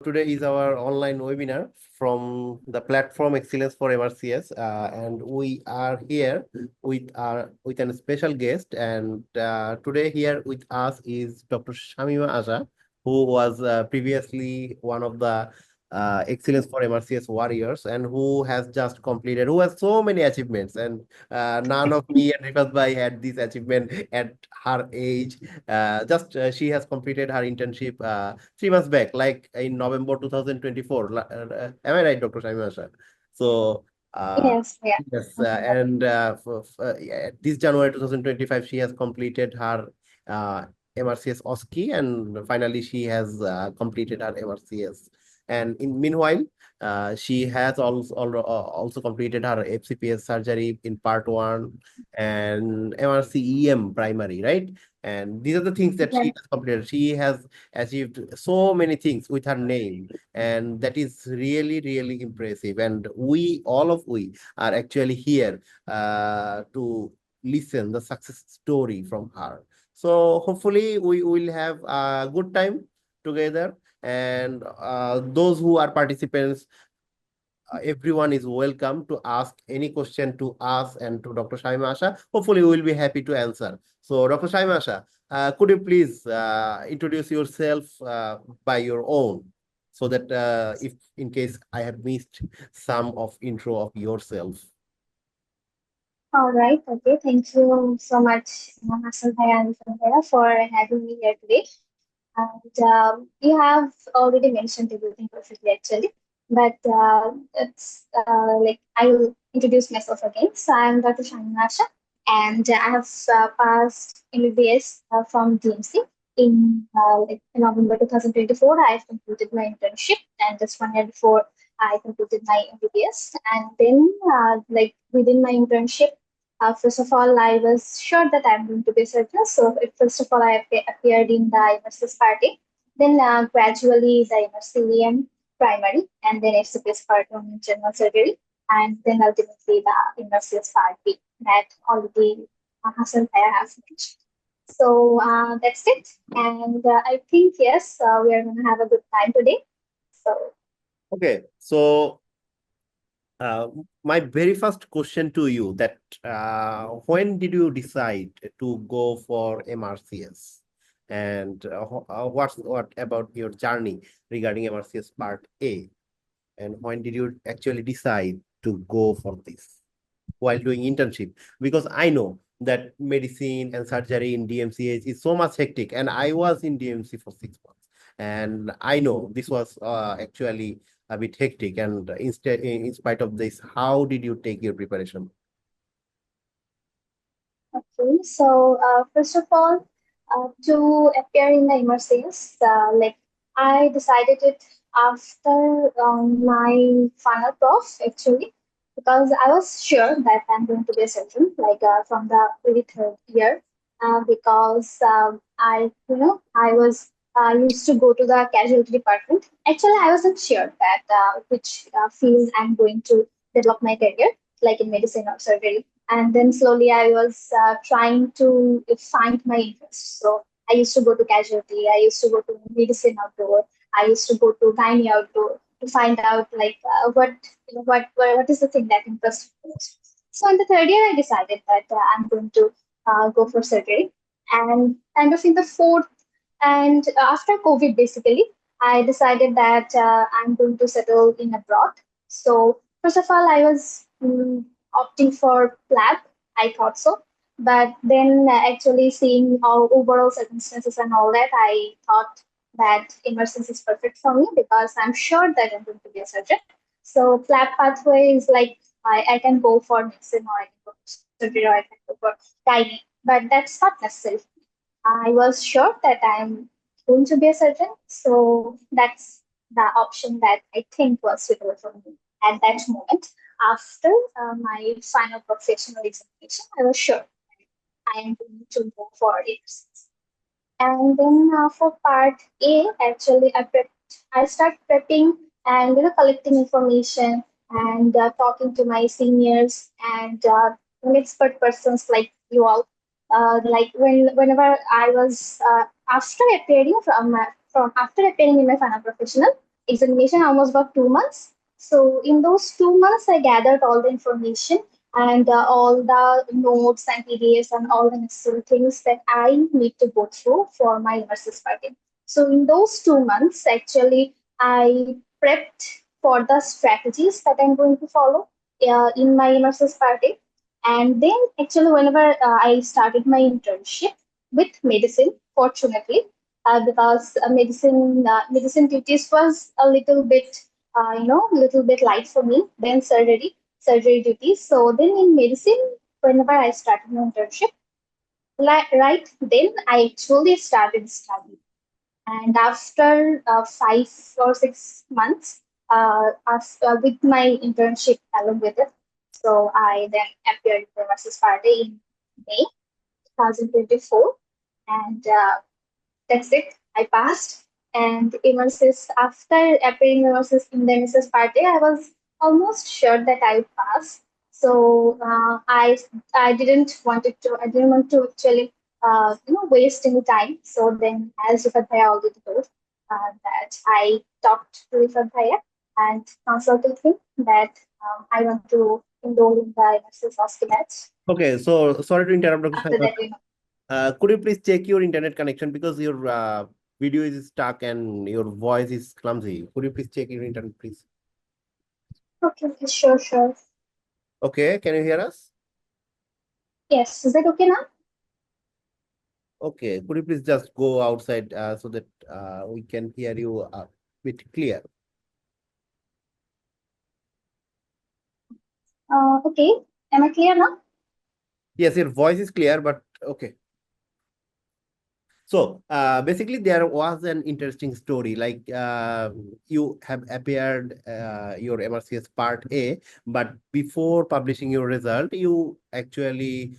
Today is our online webinar from the platform Excellence for MRCS, and we are here with a special guest. And today here with us is Dr. Shamima Asha, who was previously one of the Excellence for MRCS warriors, and who has so many achievements. And none of me and Rifat Bhai had this achievement at her age. She has completed her internship 3 months back, like in November 2024. Am I right, Dr. Shamima Asha? So, uh, Yes, yeah. yes, and yeah, this January 2025, she has completed her uh, MRCS OSCE, and finally she has completed her MRCS. And in meanwhile, she has also completed her FCPS surgery in part one and MRCEM primary, right? And these are the things that she Right. has completed. She has achieved so many things with her name, and that is really, really impressive. And we are actually here to listen the success story from her. So hopefully we will have a good time together. And those who are participants, everyone is welcome to ask any question to us and to Dr. Shamima Asha. Hopefully, we will be happy to answer. So, Dr. Shamima Asha, could you please introduce yourself by your own, so that if in case I have missed some of intro of yourself. All right. Okay. Thank you so much, Hassan Bhai and Sandhya, for having me here today. And you have already mentioned everything perfectly, actually. But it's like I will introduce myself again. So I'm Dr. Shamima Asha, and I have passed MBBS from DMC in November 2024. I have completed my internship, and just 1 year before I completed my MBBS. And then, within my internship, first of all, I was sure that I'm going to be a surgeon. So, first of all, I appeared in the MRCS party. Then, gradually, the MRCEM primary, and then FCPS part one in general surgery, and then ultimately the MRCS part B that already Hassan Bhaiya has mentioned. So, that's it. And I think, yes, we are going to have a good time today. So, Okay, so my very first question to you, that when did you decide to go for MRCS, and what about your journey regarding MRCS Part A, and when did you actually decide to go for this while doing internship? Because I know that medicine and surgery in DMCH is so much hectic, and I was in DMC for 6 months, and I know this was actually a bit hectic. And in spite of this, how did you take your preparation? okay. So, first of all, to appear in the MRCS, I decided it after my final prof, actually, because I was sure that I'm going to be a surgeon, from the very third year, because I was used to go to the casualty department. Actually, I wasn't sure that which field I'm going to develop my career, like in medicine or surgery. And then slowly I was trying to find my interest. So I used to go to casualty, I used to go to medicine outdoor, I used to go to gynae outdoor to find out what is the thing that interests me most. So in the third year I decided that I'm going to go for surgery, and kind of in the fourth and after COVID, basically, I decided that I'm going to settle in abroad. So, first of all, I was opting for lab. I thought so. But then, actually, seeing all overall circumstances and all that, I thought that emergency is perfect for me because I'm sure that I'm going to be a surgeon. So, lab pathway is like I can go for medicine or I can go for surgery or I can go for gynae. But that's not necessary. I was sure that I'm going to be a surgeon, so that's the option that I think was suitable for me at that moment. After my final professional examination, I was sure I am going to go for it. And then for part A, actually, I start prepping and collecting information and talking to my seniors and expert persons like you all. Whenever I was after appearing in my final professional, examination almost about 2 months. So in those 2 months, I gathered all the information and all the notes and PDFs and all the necessary things that I need to go through for my MRCS party. So in those 2 months, actually, I prepped for the strategies that I'm going to follow in my MRCS party. And then actually, whenever I started my internship with medicine, fortunately, because medicine duties was a little bit little bit light for me than surgery duties. So then in medicine, whenever I started my internship, right then I actually started studying. And after 5 or 6 months, with my internship along with it, so I then appeared for Versus Party in May 2024, and that's it. I passed. And Emersis, after appearing Emersis in the Mrs. Party, I was almost sure that I would pass. So I didn't want to actually waste any time. So then, as Rifat Bhaiya already told, that I talked to Rifat Bhaiya and consulted him that I want to enroll in the MSc Hostel match. Okay, so sorry to interrupt, Dr. After Sharma. that, Could you please check your internet connection because your video is stuck and your voice is clumsy. Could you please check your internet, please? okay, sure, sure. Okay, can you hear us? Yes, is that okay now? Okay, could you please just go outside so that we can hear you a bit clear? Okay. Am I clear now? Yes, your voice is clear, but okay. So basically, there was an interesting story. Like you have appeared your MRCS Part A, but before publishing your result, you actually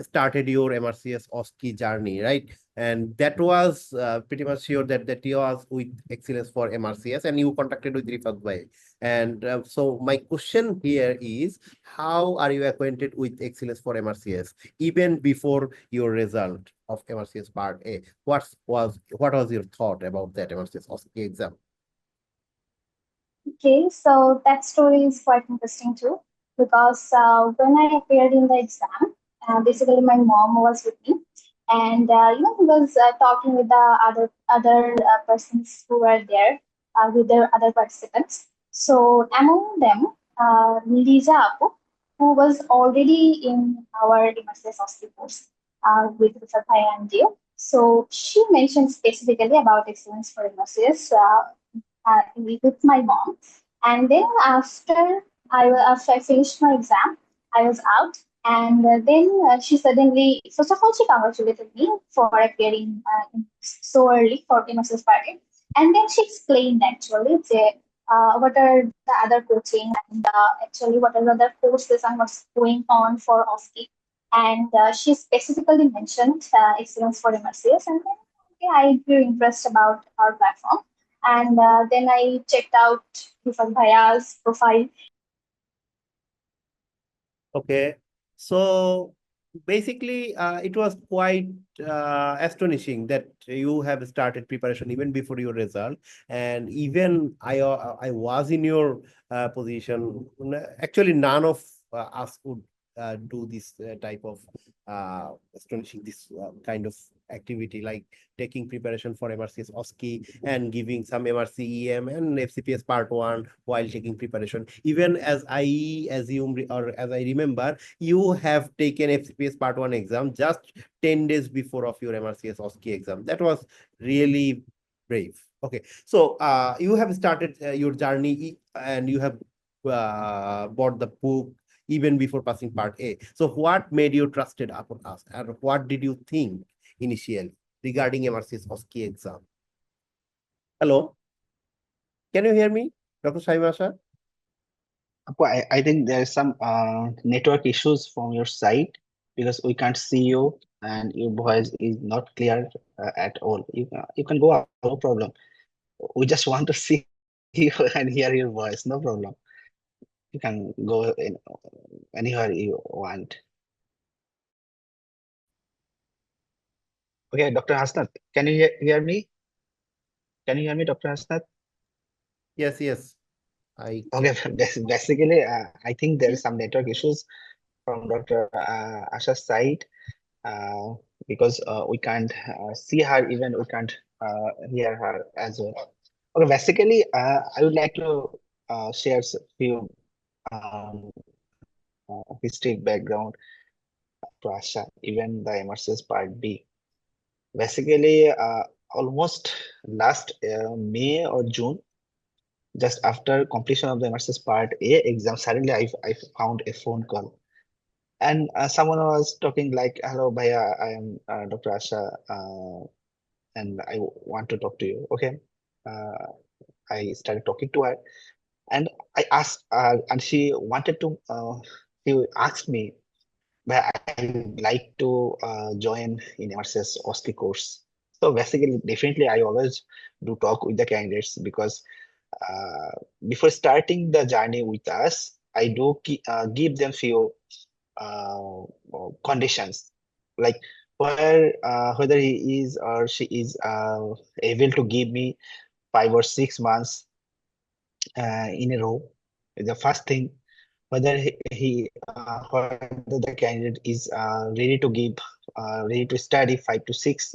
started your MRCS OSCE journey, right? And that was pretty much sure that that was with excellence for MRCS, and you contacted with Rifat Bhai. And so my question here is, how are you acquainted with excellence for MRCS even before your result of MRCS Part A? What was your thought about that MRCS OSCE exam? Okay, so that story is quite interesting too, because when I appeared in the exam, basically my mom was with me, and he was talking with the other persons who were there, with the other participants. So among them, Lisa Apu, who was already in our MSS Hostel course with Rufat and Dio. So she mentioned specifically about excellence for MSS with my mom. And then after I finished my exam, I was out. And then she suddenly, first of all, she congratulated me for appearing so early for MSS party. And then she explained actually what are the other coaching and actually what are the other courses and what's going on for OSCE. And she specifically mentioned excellence for MRCS. And then I grew interest about our platform. And then I checked out Rufat Bhaya's profile. Okay, so basically, it was quite astonishing that you have started preparation even before your result, and even I was in your position. Actually, none of us would do this type of astonishing this kind of activity like taking preparation for MRCS OSCE and giving some MRCEM and FCPS Part 1 while taking preparation. Even as I assume or as I remember, you have taken FCPS Part 1 exam just 10 days before of your MRCS OSCE exam. That was really brave. Okay, so you have started your journey and you have bought the book even before passing Part A. So what made you trusted upon us and what did you think initially regarding MRCS OSCE exam? Hello, can you hear me, Dr. Shamima? I think there's some network issues from your side because we can't see you and your voice is not clear at all. You can go out, no problem. We just want to see you and hear your voice, no problem. You can go in anywhere you want. Okay, Dr. Hasnat, can you hear me? Can you hear me, Dr. Hasnat? Yes, yes. I Okay, can. basically, I think there is some network issues from Dr. Asha's side, uh, because we can't see her, even we can't hear her as well. Okay, basically, I would like to share few um, history background to Asha, even the MRCS Part B. Basically, almost last May or June, just after completion of the MRCS Part A exam, suddenly I found a phone call. And someone was talking like, "Hello, Bhaiya, I am Dr. Asha, and I want to talk to you." Okay. Uh, I started talking to her, and I asked, and she wanted to, she asked me, but I would like to join in MRCS OSCE course. So basically, definitely, I always do talk with the candidates because uh, before starting the journey with us, I do give them few conditions, like whether he is or she is able to give me 5 or 6 months in a row. The first thing, whether whether the candidate is ready to study 5 to 6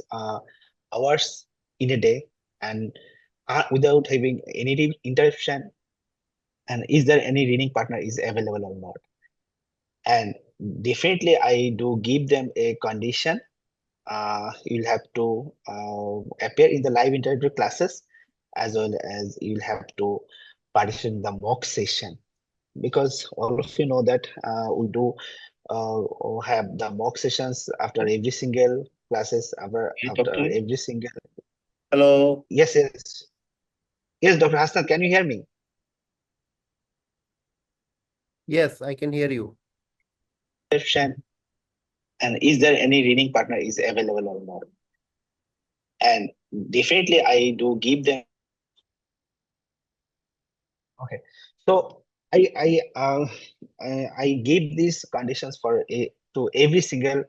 hours in a day, and without having any interruption, and is there any reading partner is available or not. And definitely I do give them a condition. You'll have to appear in the live interactive classes, as well as you'll have to participate in the mock session, because all of you know that we do have the mock sessions after every single classes, You talk to after me? every single. Hello. Yes, yes, yes, Dr. Hassan, can you hear me? Yes, I can hear you. Description, and is there any reading partner is available or not? And definitely I do give them. Okay, so I I give these conditions for to every single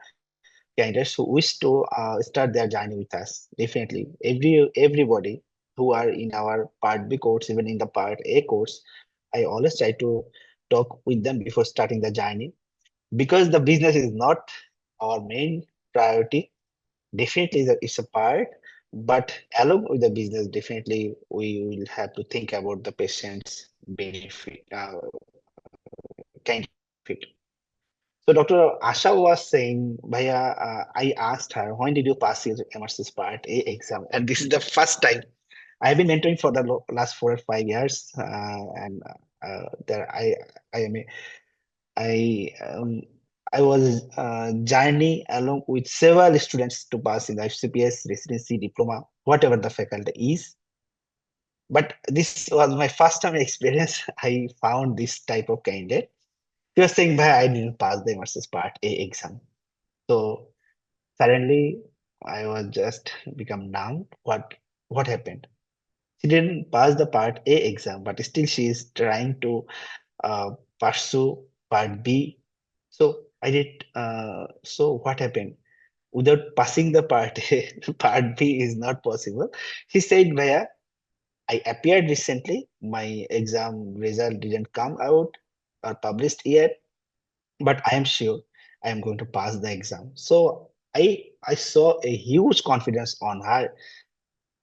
candidates who wish to start their journey with us. Definitely, everybody who are in our Part B course, even in the Part A course, I always try to talk with them before starting the journey, because the business is not our main priority. Definitely, it's a part, but along with the business, definitely we will have to think about the patient's benefit, kind of benefit. So Dr. Asha was saying, Bhaiya, I asked her, when did you pass your MRC's Part A exam? And this is the first time. I've been mentoring for the last 4 or 5 years, and there I am a, I I was journey along with several students to pass in the FCPS, residency, diploma, whatever the faculty is. But this was my first time experience. I found this type of candidate. He was saying, "Bhai, I didn't pass the MRC's Part A exam." So suddenly I was just become numb. What happened? She didn't pass the Part A exam, but still she is trying to uh, pursue Part B. So I did. So what happened? Without passing the Part A, Part B is not possible. She said, "Bhaiya, I appeared recently. My exam result didn't come out or published yet, but I am sure I am going to pass the exam." So I saw a huge confidence on her,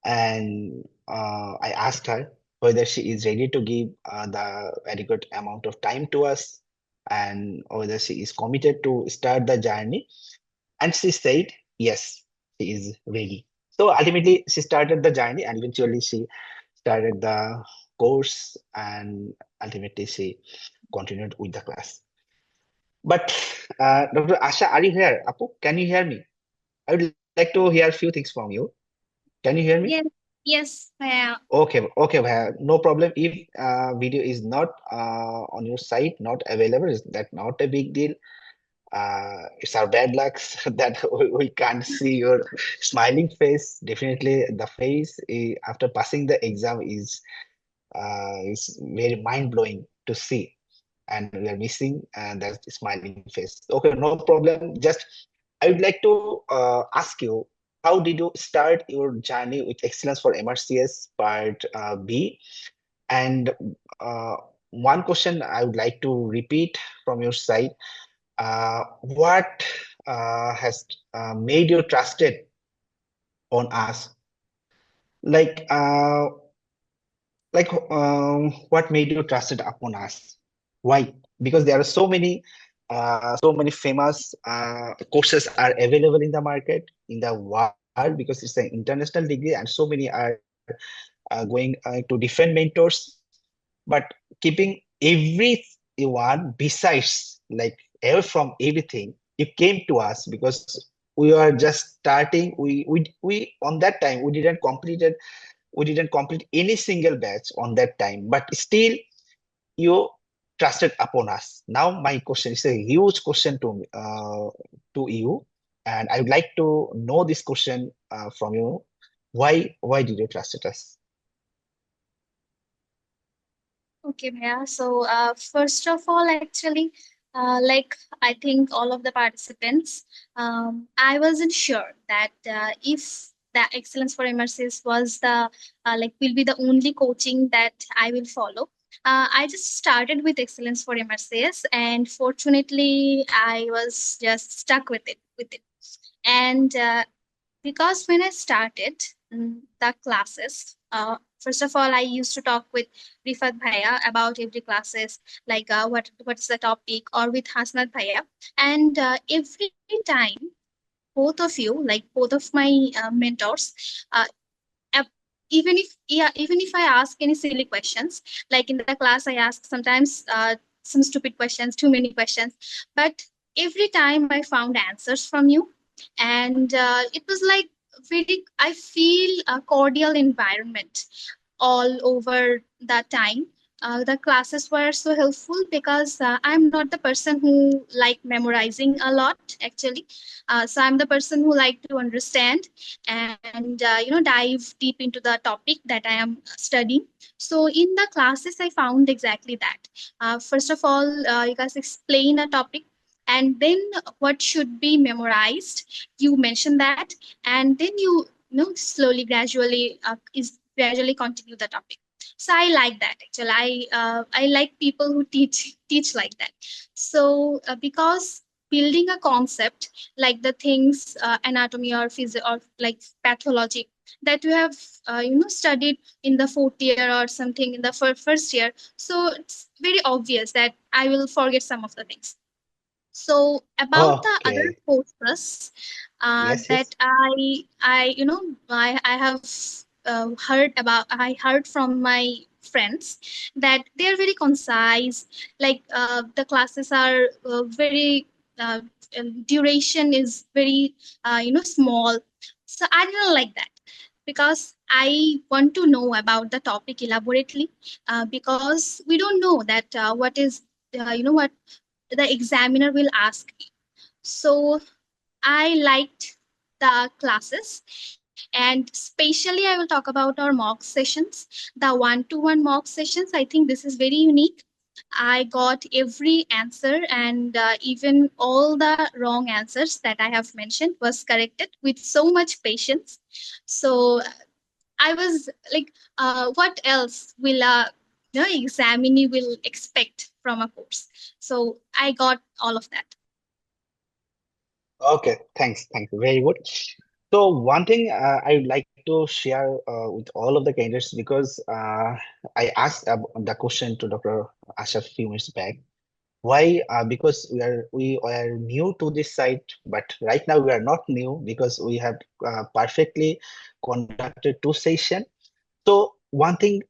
and I asked her whether she is ready to give the adequate amount of time to us, and whether she is committed to start the journey. And she said yes, she is ready. So ultimately, she started the journey, and eventually she started the course, and ultimately she continued with the class. But Dr. Asha, are you here? Apu, can you hear me? I would like to hear a few things from you. Can you hear me? Yes, yes, Okay, okay, Bhaiya, no problem. If video is not on your site, not available, is that not a big deal? It's our bad luck that we can't see your smiling face. Definitely, the face after passing the exam is very mind blowing to see, and we are missing that smiling face. Okay, no problem. Just I would like to ask you, how did you start your journey with excellence for MRCS Part B? And uh, one question I would like to repeat from your side, what has made you trusted on us? Like, what made you trusted upon us? Why? Because there are so many famous courses are available in the market, in the world, because it's an international degree, and so many are going to different mentors. But keeping everyone besides, like, away from everything, you came to us because we were just starting. We on that time we didn't complete any single batch on that time, but still you trusted upon us. Now my question is a huge question to you, and I would like to know this question from you. Why did you trust us? Okay, Maya. So, first of all, actually, like I think all of the participants, I wasn't sure that if the Excellence for MRCS was the like will be the only coaching that I will follow. I just started with Excellence for MRCS, and fortunately, I was just stuck with it. And because when I started the classes, first of all, I used to talk with Rifat Bhaiya about every classes, like what's the topic, or with Hasnat Bhaiya, and every time both of you, like both of my mentors, uh, ap- even if I ask any silly questions, like in the class I ask sometimes some stupid questions, too many questions, but every time I found answers from you, and it was like very, I feel a cordial environment all over that time. The classes were so helpful because I'm not the person who like memorizing a lot actually. So I'm the person who like to understand and dive deep into the topic that I am studying. So in the classes I found exactly that. First of all, you guys explain a topic, and then what should be memorized, you mention that, and then you slowly gradually is gradually continue the topic. So I like that actually. I like people who teach like that. So because building a concept like the things anatomy or physio or like pathology that you have studied in the fourth year or something in the first year, so it's very obvious that I will forget some of the things. So about the other Okay. courses Yes, that yes. I have I heard from my friends that they are very concise. Like the classes are very duration is very small. So I didn't like that because I want to know about the topic elaborately, because we don't know that what is what the examiner will ask me. So I liked the classes, and especially I will talk about our mock sessions, the one-to-one mock sessions. I think this is very unique. I got every answer, and even all the wrong answers that I have mentioned was corrected with so much patience. So I was like, what else will a examinee will expect from a course? So I got all of that. Okay, thanks. Very good. So one thing I would like to share with all of the candidates, because I asked the question to Dr. Asha a few minutes back. Why? Because we are new to this site, but right now we are not new because we have perfectly conducted two sessions. So one thing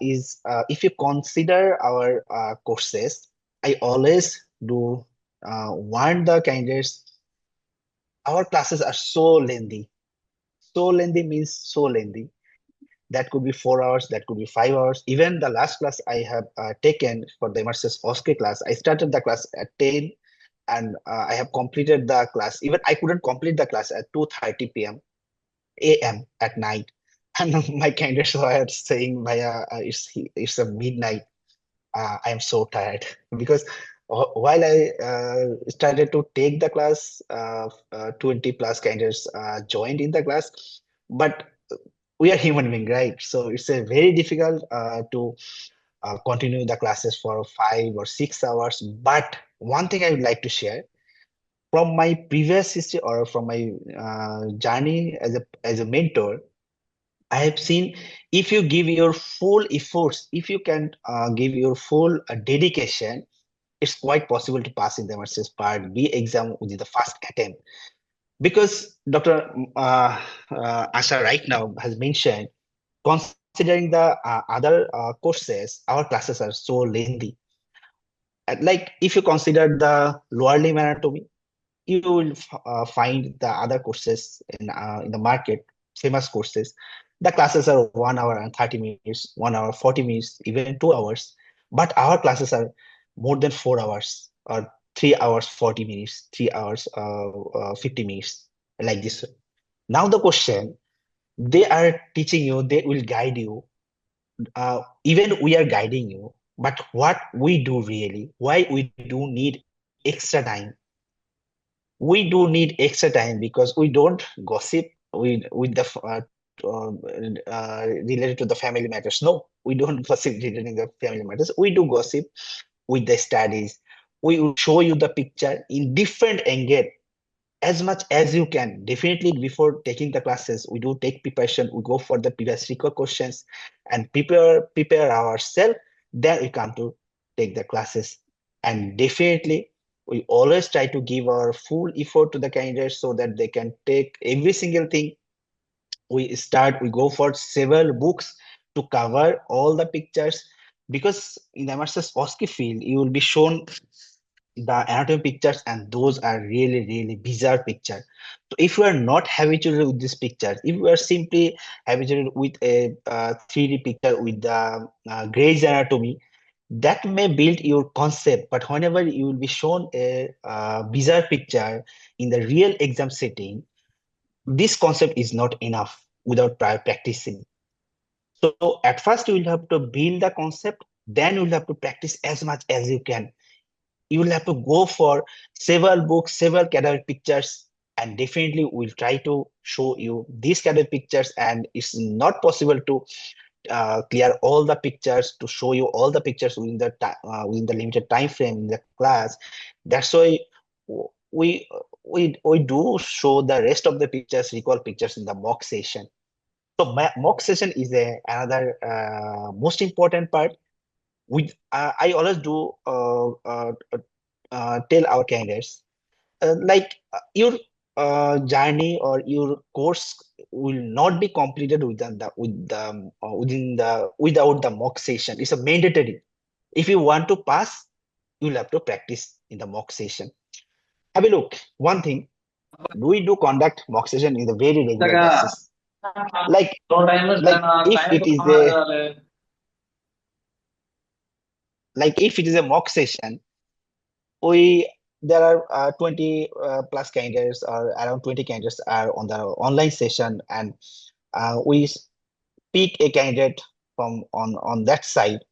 is, if you consider our courses, I always do warn the candidates. Our classes are so lengthy. So lengthy means so lengthy. That could be 4 hours, that could be 5 hours. Even the last class I have taken for the MRCS OSCE class, I started the class at 10, and I have completed the class. Even I couldn't complete the class at 2:30 p.m. a.m. at night. And my candidates were saying, Bhaiya, it's a midnight. I am so tired because while I started to take the class, 20 plus candidates joined in the class, but we are human being, right? So it's a very difficult to continue the classes for 5 or 6 hours. But one thing I would like to share from my previous history or from my journey as a mentor, I have seen if you give your full efforts, if you can give your full dedication, it's quite possible to pass in the MRCS Part B exam within the first attempt. Because Dr. Asha right now has mentioned, considering the other courses, our classes are so lengthy. Like if you consider the lower limb anatomy, you will find the other courses in the market, famous courses. The classes are 1 hour and 30 minutes, 1 hour, 40 minutes, even 2 hours. But our classes are more than 4 hours or 3 hours, 40 minutes, 3 hours, 50 minutes, like this. Now the question, they are teaching you, they will guide you. Even we are guiding you, but what we do really, why we do need extra time? We do need extra time because we don't gossip with the related to the family matters. No, we don't gossip related to the family matters. We do gossip with the studies. We will show you the picture in different angle as much as you can. Definitely before taking the classes, we do take preparation. We go for the previous record questions and prepare ourselves. Then we come to take the classes. And definitely we always try to give our full effort to the candidates so that they can take every single thing. We go for several books to cover all the pictures, because in the MRCS OSCE field, you will be shown the anatomy pictures, and those are really really bizarre picture. So if you are not habituated with this picture, if you are simply habituated with a 3D picture with the Gray's anatomy, that may build your concept, but whenever you will be shown a bizarre picture in the real exam setting, this concept is not enough without prior practicing. So at first you will have to build the concept, then you will have to practice as much as you can. You will have to go for several books, several cadaver pictures, and definitely we'll try to show you these cadaver pictures. And it's not possible to clear all the pictures, to show you all the pictures within the limited time frame in the class. That's why we we do show the rest of the pictures, recall pictures in the mock session. So mock session is another most important part. I always do tell our candidates, your journey or your course will not be completed without the mock session. It's a mandatory. If you want to pass, you'll have to practice in the mock session. Have a look. One thing, we do conduct mock session in the very regular basis. Like if it is a if it is a mock session, we there are 20 plus candidates, or around 20 candidates are on the online session, and we pick a candidate from on that side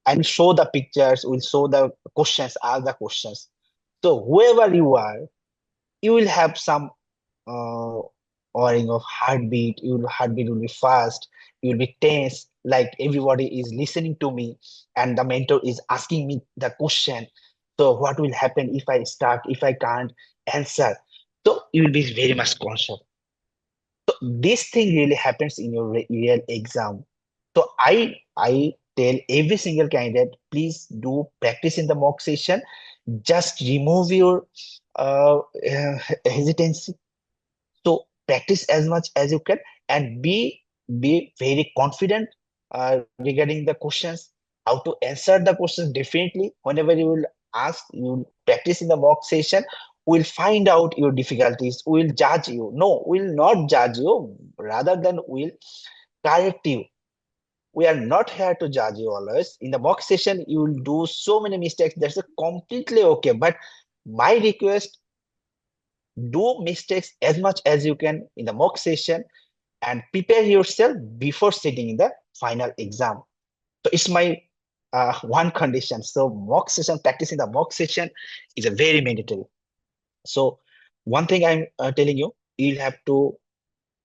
and show the pictures. We'll show the questions, ask the questions. So whoever you are, you will have some uh, ordering of heartbeat. Your heartbeat will be fast. You will be tense, like everybody is listening to me, and the mentor is asking me the question. So what will happen if I start, if I can't answer? So you will be very much conscious. So this thing really happens in your real exam. So I tell every single candidate, please do practice in the mock session. Just remove your hesitancy. So practice as much as you can, and be very confident regarding the questions, how to answer the questions. Definitely, whenever you will ask, you will practice in the mock session. We'll find out your difficulties. We'll judge you. No, we'll not judge you. Rather than we'll correct you. We are not here to judge you always. In the mock session, you will do so many mistakes. That's a completely okay. But my request, do mistakes as much as you can in the mock session, and prepare yourself before sitting in the final exam. So it's my one condition. So mock session, practicing the mock session is a very mandatory. So one thing I'm telling you, you'll have to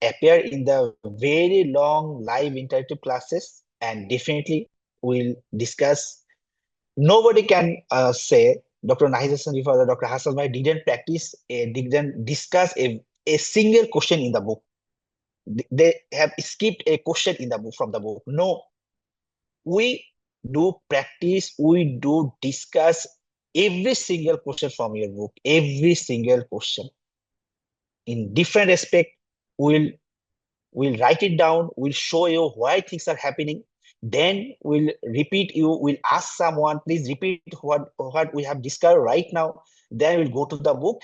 appear in the very long live interactive classes, and definitely we'll discuss. Nobody can say Dr. Nahid Sanjeev or Dr. Hassan Bhai didn't discuss a single question in the book. They have skipped a question in the book from the book. No, we do practice, we do discuss every single question from your book, every single question in different aspect. We'll write it down, we'll show you why things are happening, then we'll ask someone, please repeat what we have discovered right now, then we'll go to the book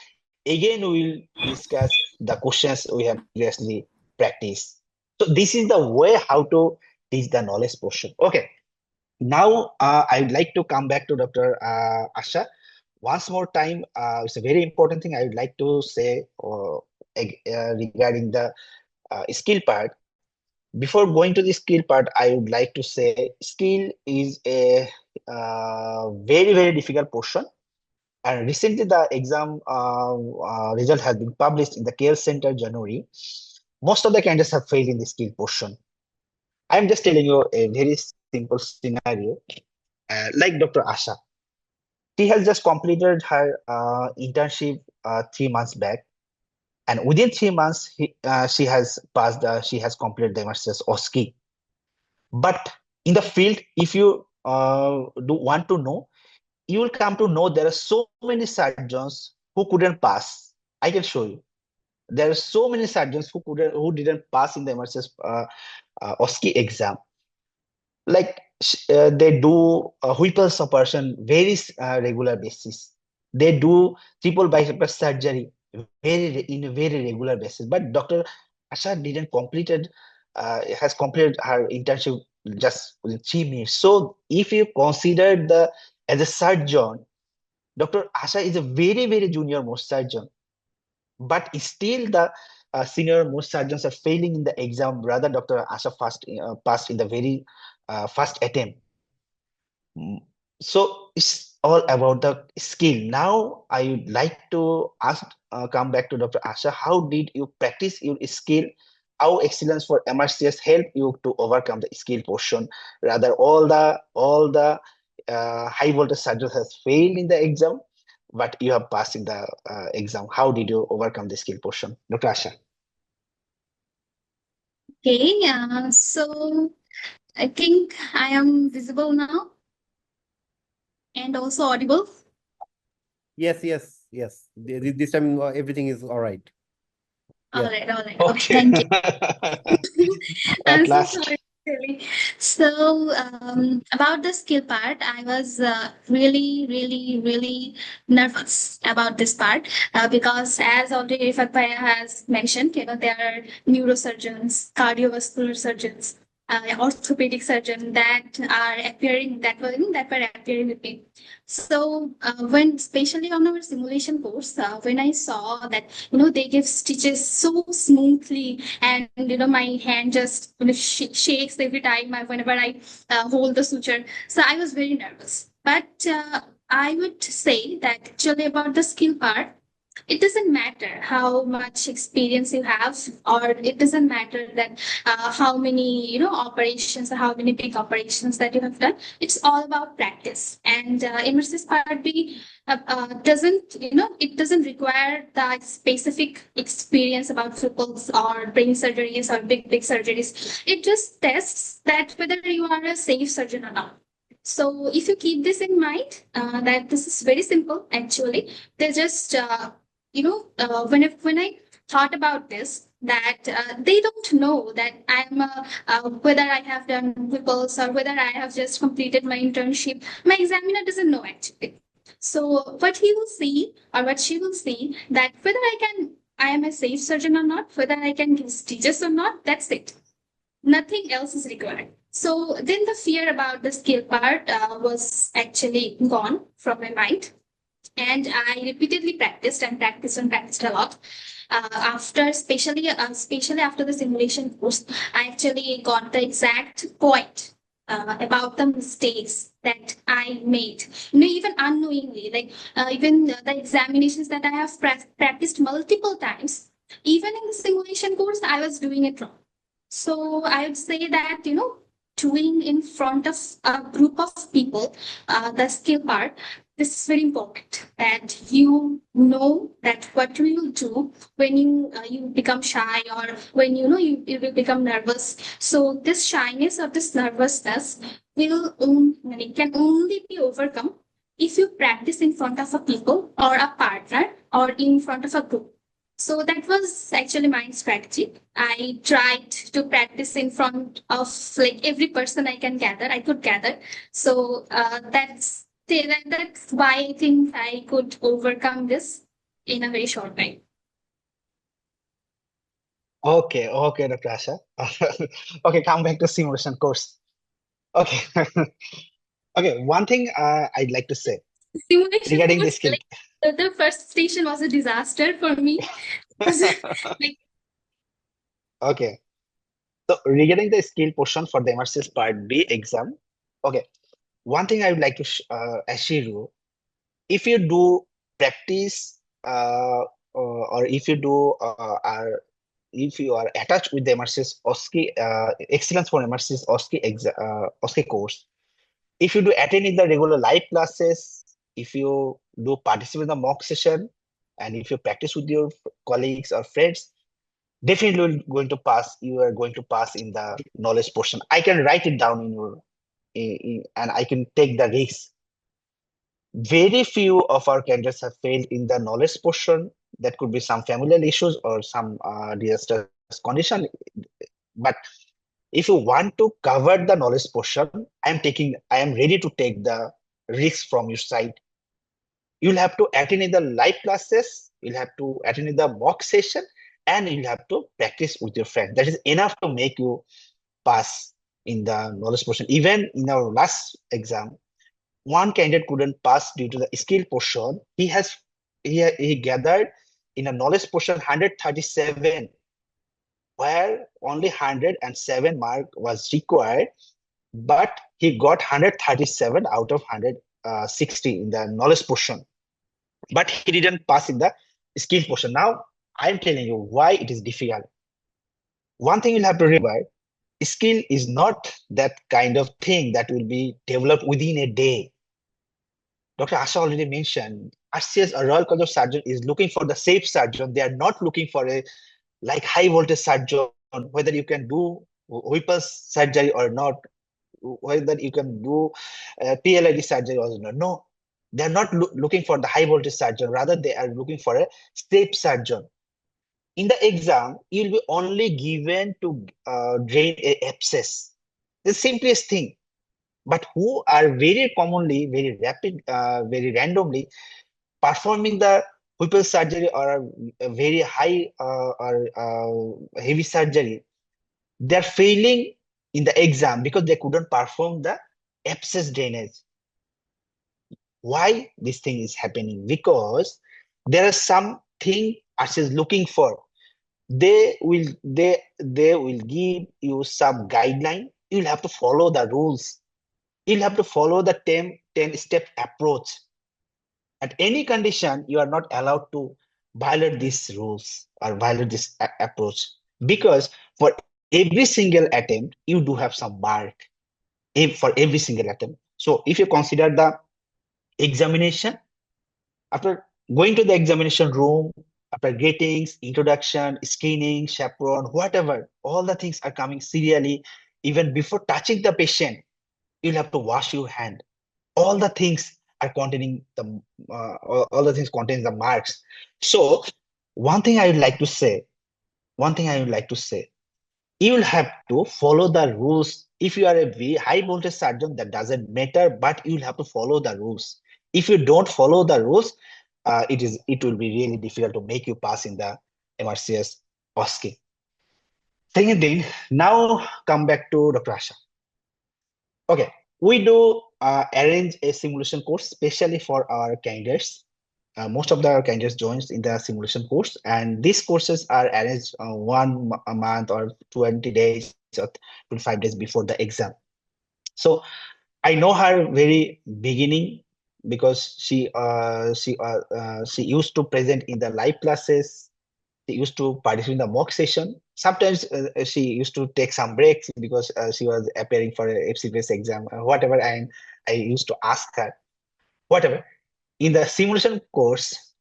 again, we'll discuss the questions we have previously practiced. So this is the way how to teach the knowledge portion. Okay, now I'd like to come back to Dr. Asha once more time. It's a very important thing I would like to say regarding the skill part. Before going to the skill part, I would like to say skill is a very, very difficult portion. And recently, the exam result has been published in the Care Center January. Most of the candidates have failed in the skill portion. I'm just telling you a very simple scenario. Like Dr. Asha, she has just completed her internship 3 months back. And within 3 months, she has passed. She has completed the MRCS OSCE. But in the field, if you do want to know, you will come to know there are so many surgeons who couldn't pass. I can show you. There are so many surgeons who didn't pass in the MRCS OSCE exam. Like they do Whipple's operation very regular basis. They do triple bypass surgery in a very regular basis. But Dr. Asha didn't completed has completed her internship just within 3 minutes. So if you consider as a surgeon, Dr. Asha is a very, very junior most surgeon, but still the senior most surgeons are failing in the exam. Rather, Dr. Asha passed in the very first attempt. Mm, So it's all about the skill. Now I would like to come back to Dr. Asha. How did you practice your skill? How excellence for MRCS helped you to overcome the skill portion? Rather, all the high voltage surgeons has failed in the exam, but you have passed in the exam. How did you overcome the skill portion, Dr. Asha? Okay, so I think I am visible now and also audible. Yes, yes, yes. This time everything is all right. All Yeah. right, all right. Okay, thank you. I'm At so last. sorry. Really. So, about the skill part, I was really nervous about this part because, as already Rifat Bhaiya has mentioned, there are neurosurgeons, cardiovascular surgeons, orthopedic surgeons that were appearing with me. So, when especially on our simulation course, when I saw that they give stitches so smoothly, and my hand just shakes every time whenever I hold the suture. So I was very nervous. But I would say that actually about the skill part, it doesn't matter how much experience you have, or it doesn't matter that how many operations or how many big operations that you have done. It's all about practice. And immersive part B doesn't it doesn't require the specific experience about triples or brain surgeries or big surgeries. It just tests that whether you are a safe surgeon or not. So if you keep this in mind, that this is very simple actually. They just when I thought about this, that they don't know that I'm whether I have done Whipples or whether I have just completed my internship. My examiner doesn't know actually. So what he will see or what she will see, that whether I am a safe surgeon or not, whether I can give stitches or not, that's it. Nothing else is required. So then the fear about the skill part was actually gone from my mind. And I repeatedly practiced a lot. Especially after the simulation course, I actually got the exact point about the mistakes that I made. Even unknowingly, like even the examinations that I have practiced multiple times. Even in the simulation course, I was doing it wrong. So I would say that, doing in front of a group of people, the skill part, this is very important that you know that what you will do when you become shy, or when you will become nervous. So this shyness or this nervousness can only be overcome if you practice in front of a people or a partner or in front of a group. So that was actually my strategy. I tried to practice in front of like every person I could gather. So that's why I think I could overcome this in a very short time. Okay, Dr. Asha. Okay, come back to simulation course. Okay, okay. One thing I'd like to say Simulation regarding the course, skill. like the first station was a disaster for me. Like Okay, so regarding the skill portion for the MRCS Part B exam, okay, one thing I would like to assure you, if you do practice or if you do if you are attached with the MRCS OSCE Excellence for MRCS OSCE OSCE course, if you do attend in the regular live classes, if you do participate in the mock session, and if you practice with your colleagues or friends, definitely going to pass. You are going to pass in the knowledge portion. I can write it down in your and I can take the risk. Very few of our candidates have failed in the knowledge portion. That could be some familial issues or some disastrous condition. But if you want to cover the knowledge portion, I am ready to take the risk from your side. You'll have to attend in the live classes, you'll have to attend in the mock session, and you'll have to practice with your friend. That is enough to make you pass in the knowledge portion. Even in our last exam, one candidate couldn't pass due to the skill portion. He gathered in a knowledge portion 137, where only 107 mark was required, but he got 137 out of 160 in the knowledge portion. But he didn't pass in the skill portion. Now I'm telling you why it is difficult. One thing you'll have to remember, skill is not that kind of thing that will be developed within a day. Dr. Asha already mentioned, RCS, a Royal College of Surgeons, is looking for the safe surgeon. They are not looking for a like high voltage surgeon, whether you can do Whipple's surgery or not, whether you can do PLID surgery or not. No, they are not looking for the high voltage surgeon. Rather, they are looking for a safe surgeon. In the exam, you'll be only given to drain a abscess. The simplest thing. But who are very commonly, very rapid, very randomly performing the Whipple surgery or a very high or heavy surgery, they're failing in the exam because they couldn't perform the abscess drainage. Why this thing is happening? Because there is something us is looking for. They will give you some guideline. You'll have to follow the rules. You'll have to follow the 10-step approach. At any condition, you are not allowed to violate these rules or violate this approach, because for every single attempt, you do have some mark for every single attempt. So if you consider the examination, after going to the examination room, after greetings, introduction, screening, chaperone, whatever, all the things are coming serially. Even before touching the patient, you'll have to wash your hand. All the things are containing the all the things contain the marks. So one thing I would like to say, you will have to follow the rules. If you are a high voltage surgeon, that doesn't matter, but you will have to follow the rules. If you don't follow the rules, it will be really difficult to make you pass in the MRCS OSCE. Second thing, now come back to Dr. Asha. Okay, we do arrange a simulation course especially for our candidates. Most of the candidates joins in the simulation course, and these courses are arranged a month or 20 days or 25 days before the exam. So I know her very beginning because she used to present in the live classes. She used to participate in the mock session. Sometimes she used to take some breaks because she was appearing for a FCPS exam, whatever. And I used to ask her, whatever. In the simulation course,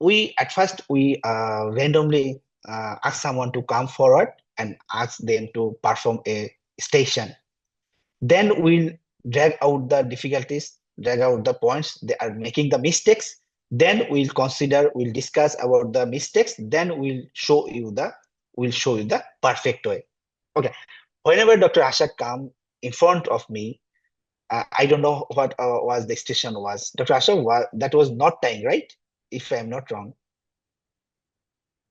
we at first we randomly ask someone to come forward and ask them to perform a station. Then we'll drag out the difficulties, drag out the points they are making the mistakes. Then we'll discuss about the mistakes. Then we'll show you the perfect way. Okay. Whenever Dr. Asha come in front of me, I don't know what was the station was. Dr. Asha, that was not tying, right? If I'm not wrong.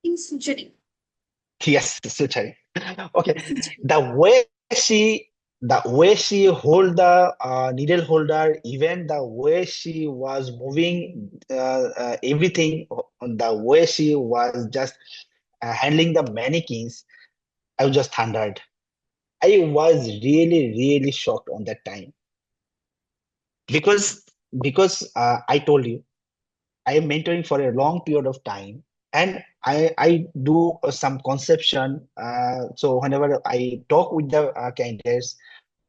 In suturing. Yes, suturing. Okay. The way she hold the needle holder, even the way she was moving everything, the way she was just handling the mannequins, I was just thundered. I was really, really shocked on that time because I told you I am mentoring for a long period of time, and I do some conception. So whenever I talk with the candidates,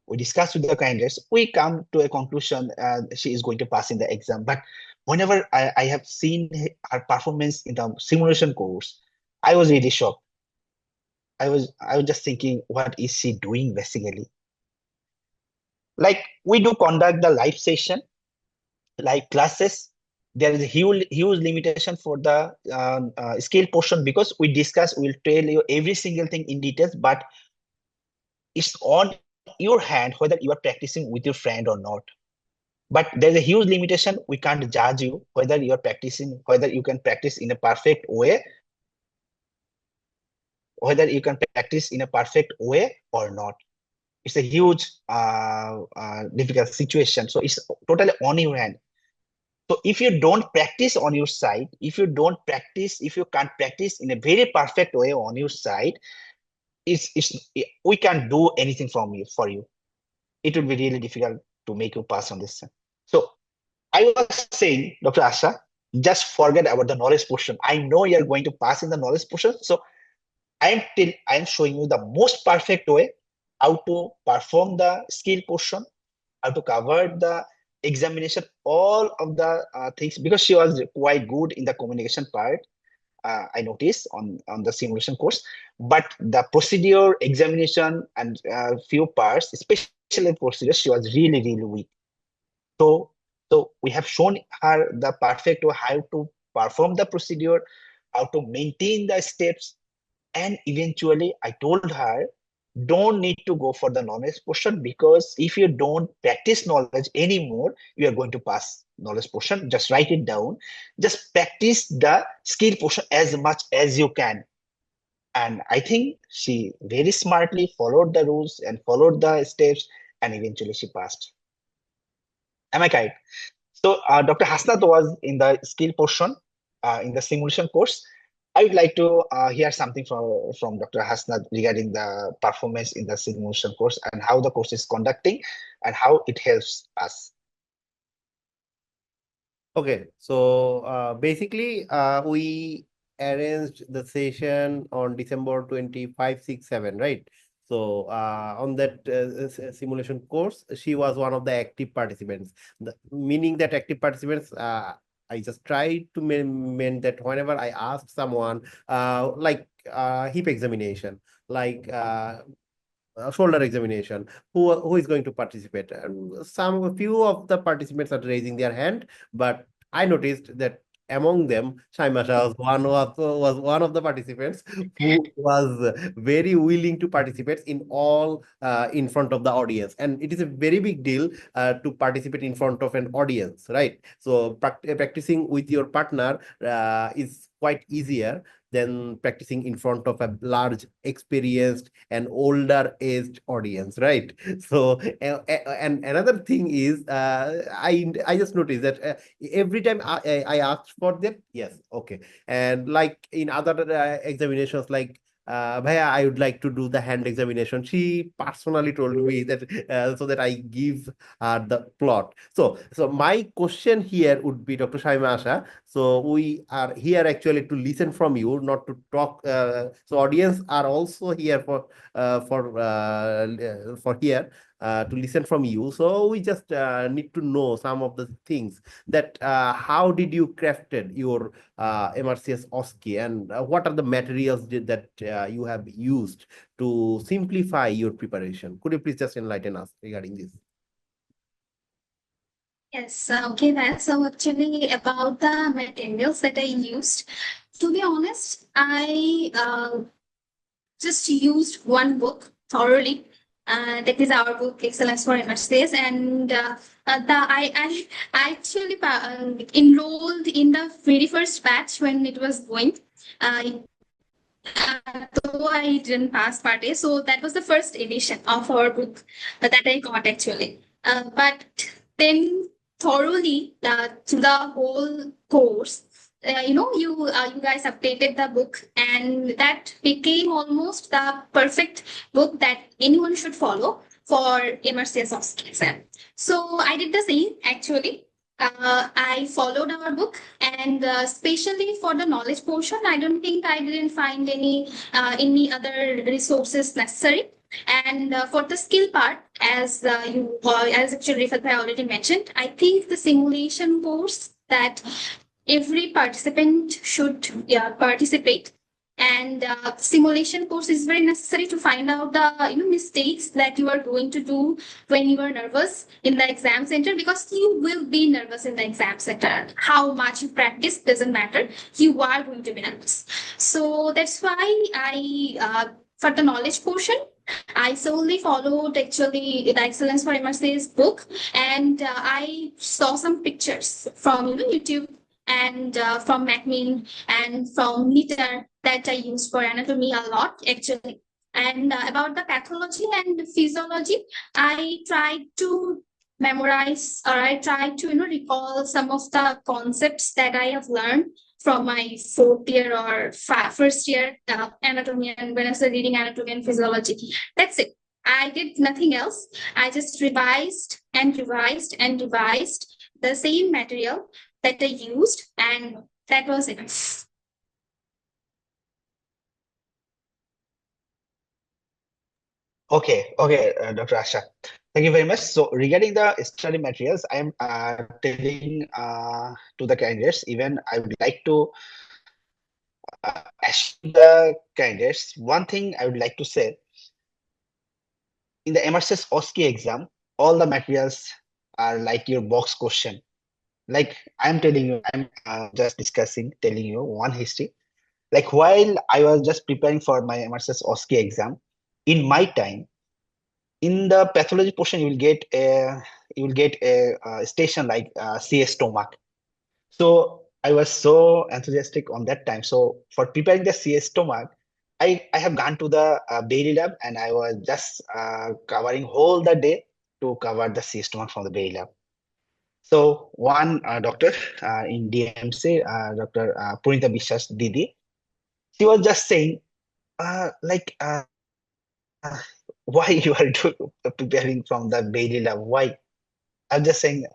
we discuss with the candidates, we come to a conclusion. She is going to pass in the exam. But whenever I have seen her performance in the simulation course, I was really shocked. I was just thinking, what is she doing basically? Like we do conduct the live session, like classes. There is a huge limitation for the skill portion because we'll tell you every single thing in details, but it's on your hand whether you are practicing with your friend or not. But there's a huge limitation. We can't judge you whether you are practicing, whether you can practice in a perfect way, or not. It's a huge difficult situation. So it's totally on your hand. So if you don't practice on your side, if you can't practice in a very perfect way on your side, we can't do anything for you. It would be really difficult to make you pass on this. So I was saying, Dr. Asha, just forget about the knowledge portion. I know you're going to pass in the knowledge portion. So I'm showing you the most perfect way how to perform the skill portion, how to cover the examination, all of the things, because she was quite good in the communication part. I noticed on the simulation course, but the procedure, examination, and few parts, especially procedure, she was really, really weak. So, so we have shown her the perfect way how to perform the procedure, how to maintain the steps, and eventually I told her, don't need to go for the knowledge portion, because if you don't practice knowledge anymore, you are going to pass knowledge portion. Just write it down. Just practice the skill portion as much as you can. And I think she very smartly followed the rules and followed the steps, and eventually she passed. Am I correct? So Dr. Hasnat was in the skill portion in the simulation course. I would like to hear something from Dr. Hasnat regarding the performance in the simulation course and how the course is conducting and how it helps us. Okay, so basically, we arranged the session on December 25, 6, 7, right? So on that simulation course, she was one of the active participants. Meaning that active participants, I just tried to mean that whenever I asked someone, like hip examination, like shoulder examination, who is going to participate, and a few of the participants are raising their hand, but I noticed that among them Shamima was one of the participants who was very willing to participate in all in front of the audience, and it is a very big deal to participate in front of an audience, right? So practicing with your partner is quite easier than practicing in front of a large, experienced, and older aged audience, right? So, and another thing is, I just noticed that every time I asked for them, yes, okay, and like in other examinations, like Bhaiya, I would like to do the hand examination. She personally told me that so that I give the plot. So my question here would be, Dr. Shamima Asha. So we are here actually to listen from you, not to talk. So audience are also here for here. To listen from you, so we just need to know some of the things that how did you crafted your MRCS OSCE, and what are the materials that you have used to simplify your preparation? Could you please just enlighten us regarding this? Yes, okay, that's so actually about the materials that I used. To be honest, I just used one book thoroughly. That is our book, Excellence for MRCS, and I actually enrolled in the very first batch when it was going. Uh, though I didn't pass part A, so that was the first edition of our book that I got actually. But then thoroughly through the whole course, you guys updated the book, and that became almost the perfect book that anyone should follow for MRCS Hostel exam. So I did the same actually. I followed our book, and especially for the knowledge portion, I don't think I didn't find any other resources necessary. And for the skill part, as actually Rifat Bhai already mentioned, I think the simulation course that every participant should participate, and simulation course is very necessary to find out the mistakes that you are going to do when you are nervous in the exam center, because you will be nervous in the exam center. How much you practice doesn't matter, you are going to be nervous. So that's why I for the knowledge portion, I solely followed actually the Excellence for MRC's book, and I saw some pictures from YouTube and from Macmin and from Meter that I use for anatomy a lot actually. And about the pathology and physiology, I tried to memorize, or I tried to recall some of the concepts that I have learned from my fourth year or first year anatomy, and when I was reading anatomy and physiology. That's it. I did nothing else. I just revised and revised and revised the same material that I used, and that was enough. Okay, Dr. Asha. Thank you very much. So regarding the study materials, I am telling to the candidates, even I would like to assure the candidates, one thing I would like to say, in the MRCS OSCE exam, all the materials are like your box question. Like I'm telling you, I'm just telling you one history. Like while I was just preparing for my MRCS OSCE exam, in my time, in the pathology portion, you will get a station like CS stomach. So I was so enthusiastic on that time. So for preparing the CS stomach, I have gone to the Bailey lab, and I was just covering whole the day to cover the CS stomach from the Bailey lab. So one doctor in DMC, Dr. Punita Bishas Didi, she was just saying, like, why you are preparing from the Bailey lab? Why? I'm just saying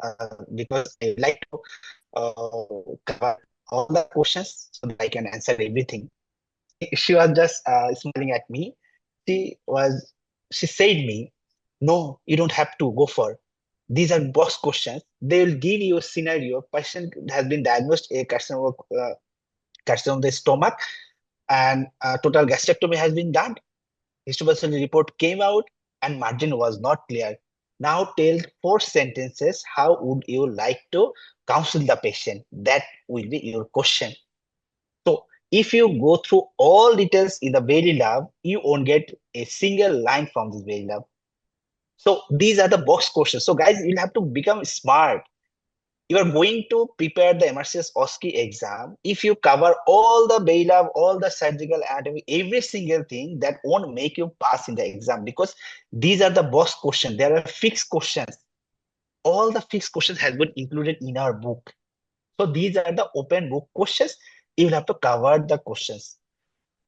because I like to cover all the questions so that I can answer everything. She was just smiling at me. She said me, no, you don't have to go for. These are box questions. They will give you a scenario. Patient has been diagnosed a carcinoma of the stomach, and total gastrectomy has been done. Histopathology report came out, and margin was not clear. Now tell 4 sentences. How would you like to counsel the patient? That will be your question. So if you go through all details in the Bailey lab, you won't get a single line from this Bailey lab. So these are the box questions. So guys, you'll have to become smart. You are going to prepare the MRCS OSCE exam. If you cover all the Bailey lab, all the surgical anatomy, every single thing, that won't make you pass in the exam, because these are the box questions. There are fixed questions. All the fixed questions has been included in our book. So these are the open book questions. You will have to cover the questions.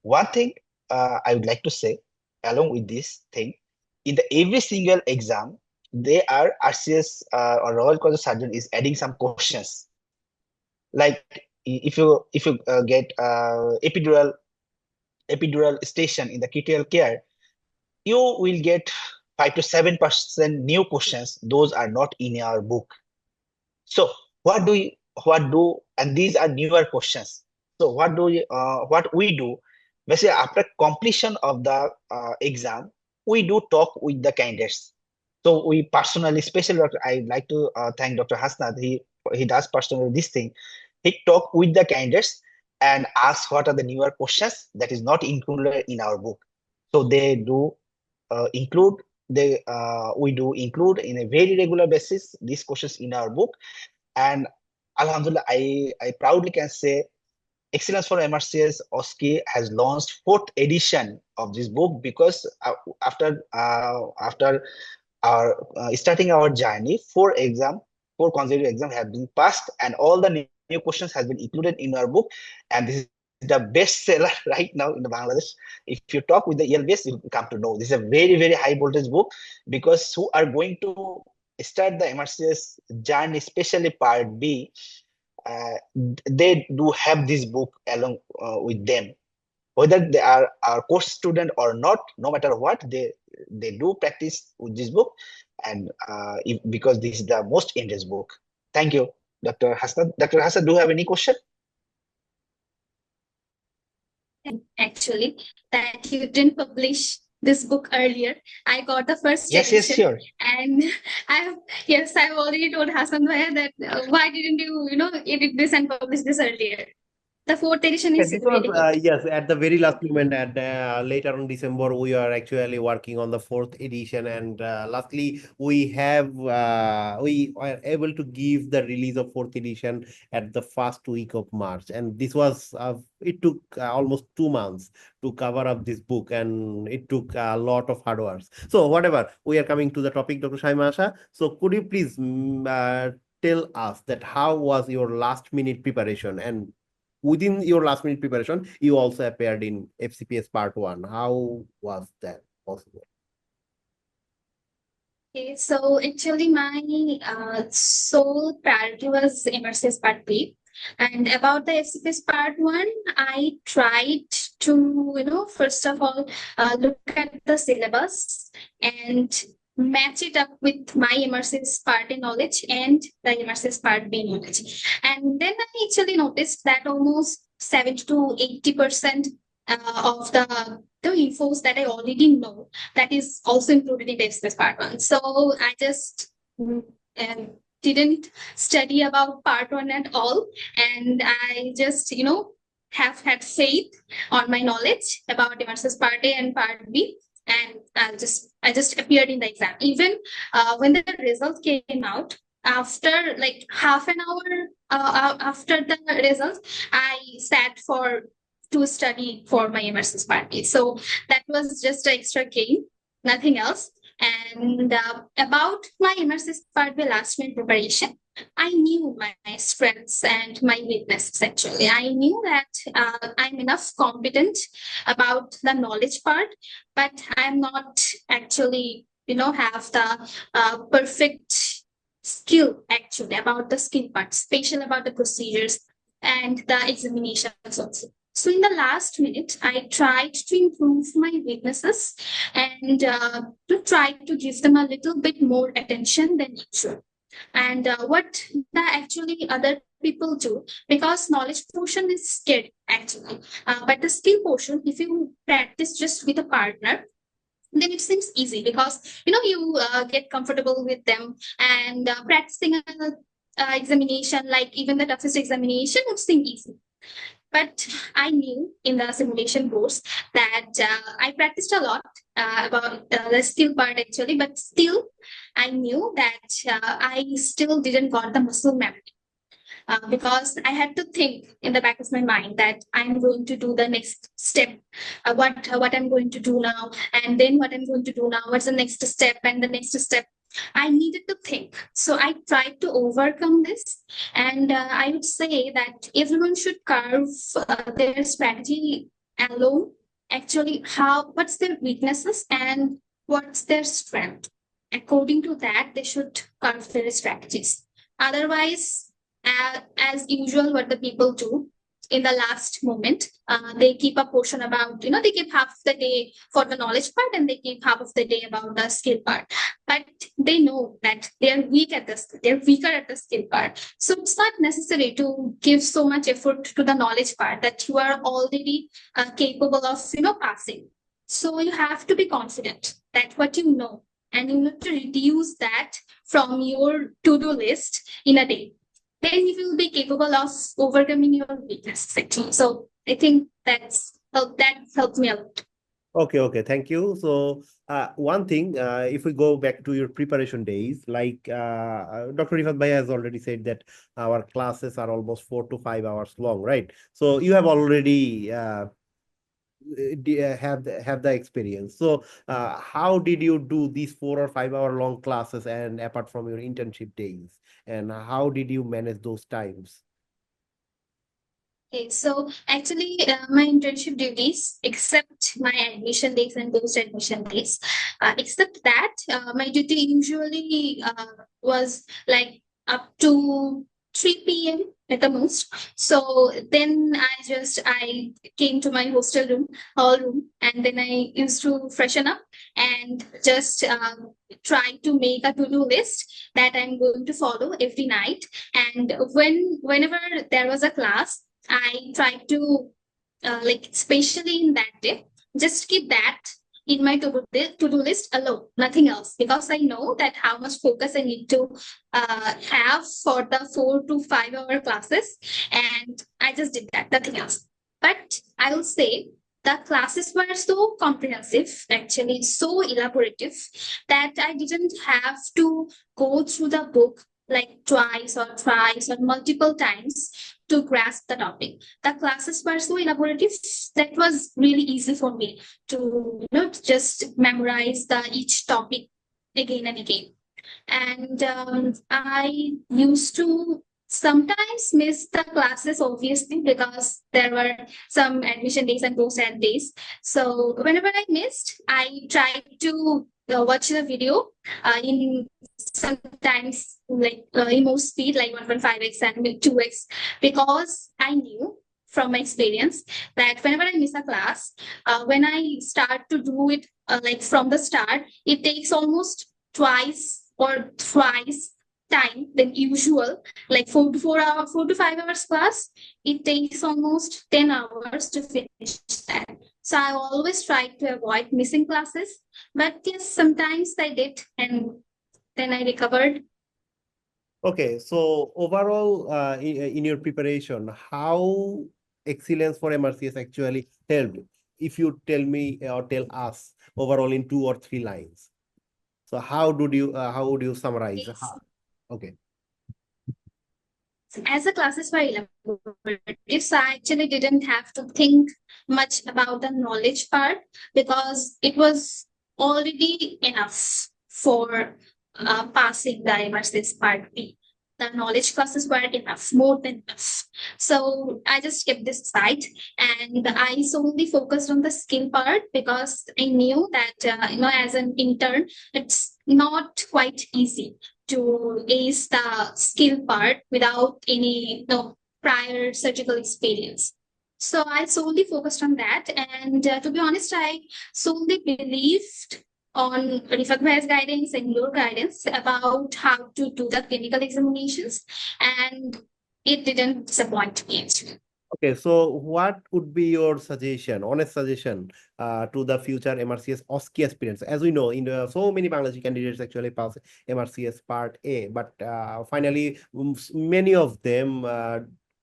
One thing I would like to say, along with this thing, in the every single exam, they are RCS or Royal College of Surgeon is adding some questions. Like if you get epidural station in the critical care, you will get 5 to 7% new questions. Those are not in our book. So and these are newer questions. So what we do, basically after completion of the exam, we do talk with the candidates. So we personally, especially I'd like to thank Dr. Hasnat. He does personally this thing. He talk with the candidates and ask what are the newer questions that is not included in our book. So they do include we do include in a very regular basis these questions in our book. And Alhamdulillah, I proudly can say Excellence for MRCS OSCE has launched fourth edition of this book, because after our starting our journey, four consecutive exams have been passed, and all the new questions has been included in our book. And this is the best seller right now in the Bangladesh. If you talk with the ELBS, you come to know this is a very, very high voltage book, because who are going to start the MRCS journey, especially part B, they do have this book along with them, whether they are our course student or not. No matter what, they do practice with this book, and because this is the most interesting book. Thank you, Dr. Hassan. Dr. Hassan, do you have any question? Actually, that you didn't publish this book earlier. I got the first Yes, edition, sure. and I've already told Hassan Bhaiya that why didn't you edit this and publish this earlier? The fourth edition Yeah, is this really was good. yes, at the very last moment, at later on December, we are actually working on the fourth edition, and lastly, we are able to give the release of fourth edition at the first week of March, and this was it took almost 2 months to cover up this book, and it took a lot of hard work. So whatever, we are coming to the topic, Dr. Shamima Asha. So could you please tell us that how was your last minute preparation, and within your last minute preparation, you also appeared in FCPS Part 1. How was that possible? Okay, so actually my sole priority was MRCS Part B. And about the FCPS Part 1, I tried to, first of all, look at the syllabus and match it up with my MRCS Part A knowledge and the MRCS Part B knowledge. And then I actually noticed that almost 70 to 80% of the infos that I already know, that is also included in the FCPS Part 1. So I just didn't study about Part 1 at all, and I just have had faith on my knowledge about MRCS Part A and Part B, and I just appeared in the exam. Even when the result came out, after like half an hour after the results, I sat to study for my MRCS Part B. So that was just an extra gain, nothing else. And about my MRCS Part B last minute preparation, I knew my strengths and my weaknesses. Actually, I knew that I'm enough competent about the knowledge part, but I'm not actually have the perfect skill actually about the skill part, especially about the procedures and the examinations also. So in the last minute, I tried to improve my weaknesses and to try to give them a little bit more attention than usual. And what the actually other people do, because knowledge portion is scary actually, but the skill portion, if you practice just with a partner, then it seems easy, because you get comfortable with them, and practicing an examination, like even the toughest examination, would seem easy. But I knew in the simulation course that I practiced a lot about the skill part actually, but still I knew that I still didn't got the muscle memory. Because I had to think in the back of my mind that I'm going to do the next step, what I'm going to do now, and then what I'm going to do now, what's the next step, and the next step. I needed to think. So I tried to overcome this. And I would say that everyone should carve their strategy alone actually what's their weaknesses and what's their strength. According to that, they should carve their strategies. Otherwise, as usual, what the people do in the last moment, they keep a portion about, they keep half the day for the knowledge part and they keep half of the day about the skill part. But they know that they're weaker at the skill part. So it's not necessary to give so much effort to the knowledge part that you are already capable of, passing. So you have to be confident that what you know, and you need to reduce that from your to-do list in a day. Then you will be capable of overcoming your weaknesses actually. So I think that helped me a lot. Okay, thank you. So, one thing, if we go back to your preparation days, like Dr. Rifat Bhai has already said that our classes are almost 4 to 5 hours long, right? So you have already have the experience. So, how did you do these 4 or 5 hour long classes, and apart from your internship days, and how did you manage those times? Okay, so actually, my internship duties, except my admission days and post-admission days, except that, my duty usually was like up to 3 p.m. at the most. So then I came to my hall room, and then I used to freshen up and just try to make a to-do list that I'm going to follow every night. And whenever there was a class, I try to, especially in that day, just keep that in my to-do list alone, nothing else, because I know that how much focus I need to have for the 4 to 5 hour classes, and I just did that, nothing else. But I will say the classes were so comprehensive, actually so elaborative, that I didn't have to go through the book like twice or thrice or multiple times to grasp the topic. The classes were so elaborative that was really easy for me to just memorize each topic again and again. And I used to sometimes miss the classes, obviously, because there were some admission days and post-ad days. So whenever I missed, I tried to watch the video in sometimes in more speed, like 1.5x and 2x, because I knew from my experience that whenever I miss a class, when I start to do it from the start, it takes almost twice or thrice time than usual. Like 4 to 5 hours class, it takes almost 10 hours to finish that. So I always try to avoid missing classes. But yes, sometimes I did, and then I recovered. Okay, so overall, in your preparation, how excellence for MRCS actually helped? If you tell me or tell us overall in 2 or 3 lines. So how would you summarize? Yes. Okay. As the classes were elaborative, so I actually didn't have to think much about the knowledge part because it was already enough for passing the MRCS Part B. The knowledge classes were enough, more than enough. So I just kept this aside and I solely focused on the skill part because I knew that, as an intern, it's not quite easy to ace the skill part without any prior surgical experience. So I solely focused on that. And to be honest, I solely believed on Rifat Bhai's guidance and your guidance about how to do the clinical examinations. And it didn't disappoint me actually. Okay, so what would be your suggestion, honest suggestion, to the future MRCS OSCE aspirants? As we know, so many Bangladeshi candidates actually pass MRCS Part A, but finally, many of them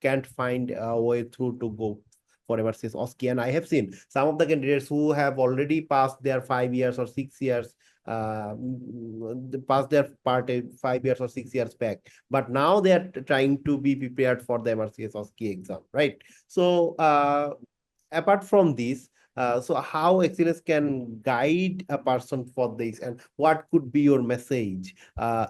can't find a way through to go for MRCS OSCE. And I have seen some of the candidates who have already passed their 5 years or 6 years, passed their Part A 5 years or 6 years back, but now they are trying to be prepared for the MRCS OSCE exam, right? So apart from this, So how excellence can guide a person for this, and what could be your message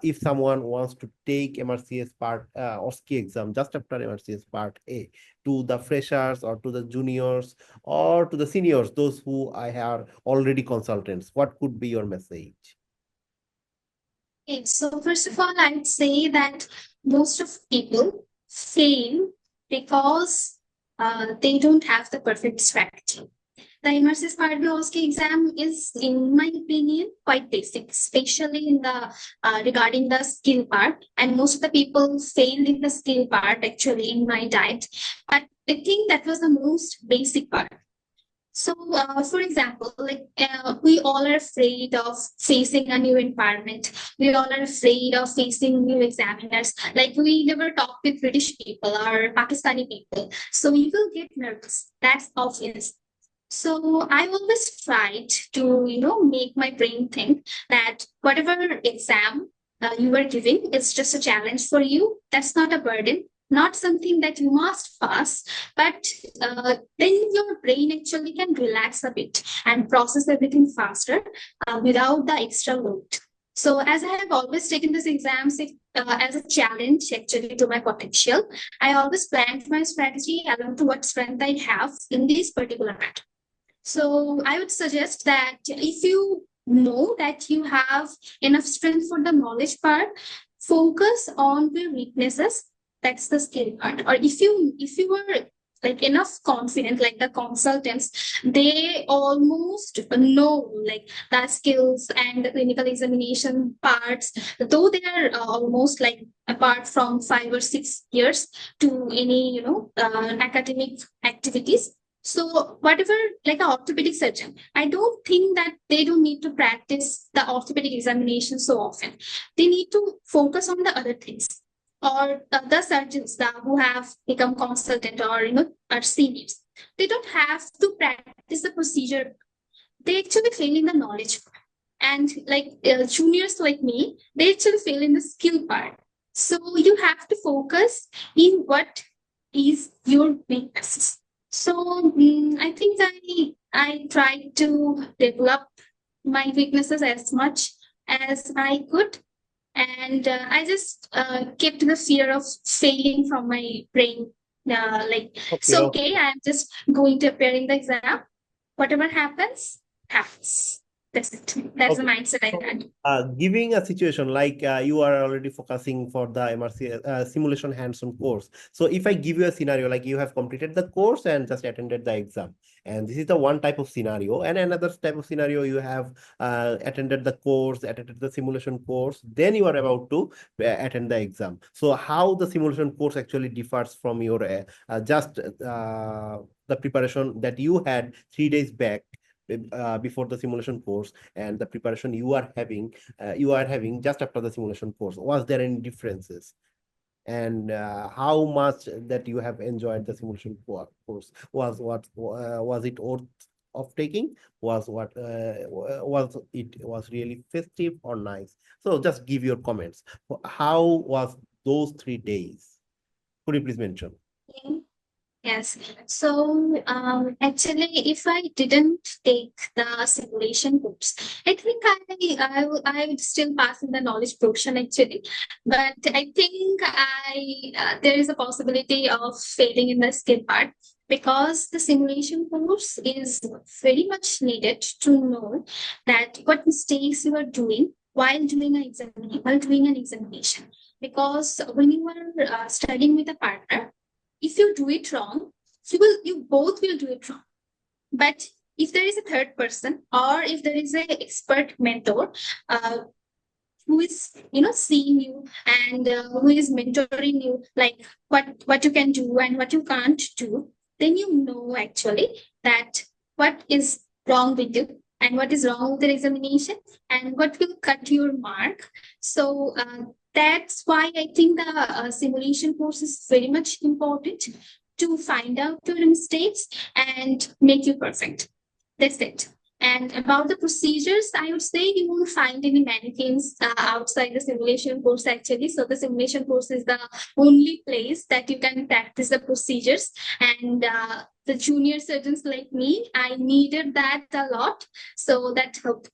if someone wants to take MRCS part OSCE exam just after MRCS part A, to the freshers or to the juniors or to the seniors, those who I have already consultants? What could be your message? Okay, so first of all, I'd say that most of people fail because they don't have the perfect strategy. The MRCS Part B OSCE exam is, in my opinion, quite basic, especially in the regarding the skill part. And most of the people failed in the skill part actually in my diet. But I think that was the most basic part. So, for example, we all are afraid of facing a new environment. We all are afraid of facing new examiners. Like we never talk with British people or Pakistani people, so we will get nervous. That's obvious. So I always tried to, make my brain think that whatever exam you are giving is just a challenge for you. That's not a burden, not something that you must pass, but then your brain actually can relax a bit and process everything faster without the extra load. So as I have always taken these exams as a challenge actually to my potential, I always planned my strategy along to what strength I have in this particular matter. So I would suggest that if you know that you have enough strength for the knowledge part, focus on your weaknesses. That's the skill part. Or if you were like enough confident, like the consultants, they almost know like the skills and the clinical examination parts, though they are almost like apart from 5 or 6 years to any academic activities. So whatever, like an orthopedic surgeon, I don't think that they don't need to practice the orthopedic examination so often. They need to focus on the other things. Or the surgeons that who have become consultant or are seniors, they don't have to practice the procedure. They actually fail in the knowledge part. And like juniors like me, they actually fail in the skill part. So you have to focus in what is your weaknesses. So I think I tried to develop my weaknesses as much as I could, and I just kept the fear of failing from my brain. It's Okay. okay. I'm just going to appear in the exam. Whatever happens, happens. That's it. That's the Okay. mindset I had. Giving a situation like you are already focusing for the MRC simulation hands-on course. So if I give you a scenario like you have completed the course and just attended the exam, and this is the one type of scenario, and another type of scenario you have attended the course, attended the simulation course, then you are about to attend the exam. So how the simulation course actually differs from your just the preparation that you had 3 days back before the simulation course, and the preparation you are having just after the simulation course? Was there any differences? And how much that you have enjoyed the simulation course? Was it worth of taking? Was really festive or nice? So just give your comments. How was those 3 days? Could you please mention? Yes. So actually, if I didn't take the simulation course, I think I would still pass in the knowledge portion actually. But I think there is a possibility of failing in the skill part, because the simulation course is very much needed to know that what mistakes you are doing while doing an examination. Because when you are studying with a partner, if you do it wrong, you both will do it wrong. But if there is a third person, or if there is an expert mentor who is seeing you and who is mentoring you, like what you can do and what you can't do, then you know actually that what is wrong with you and what is wrong with the examination and what will cut your mark. So that's why I think the simulation course is very much important to find out your mistakes and make you perfect. That's it. And about the procedures, I would say you won't find many things outside the simulation course actually. So the simulation course is the only place that you can practice the procedures. And the junior surgeons like me, I needed that a lot. So that helped.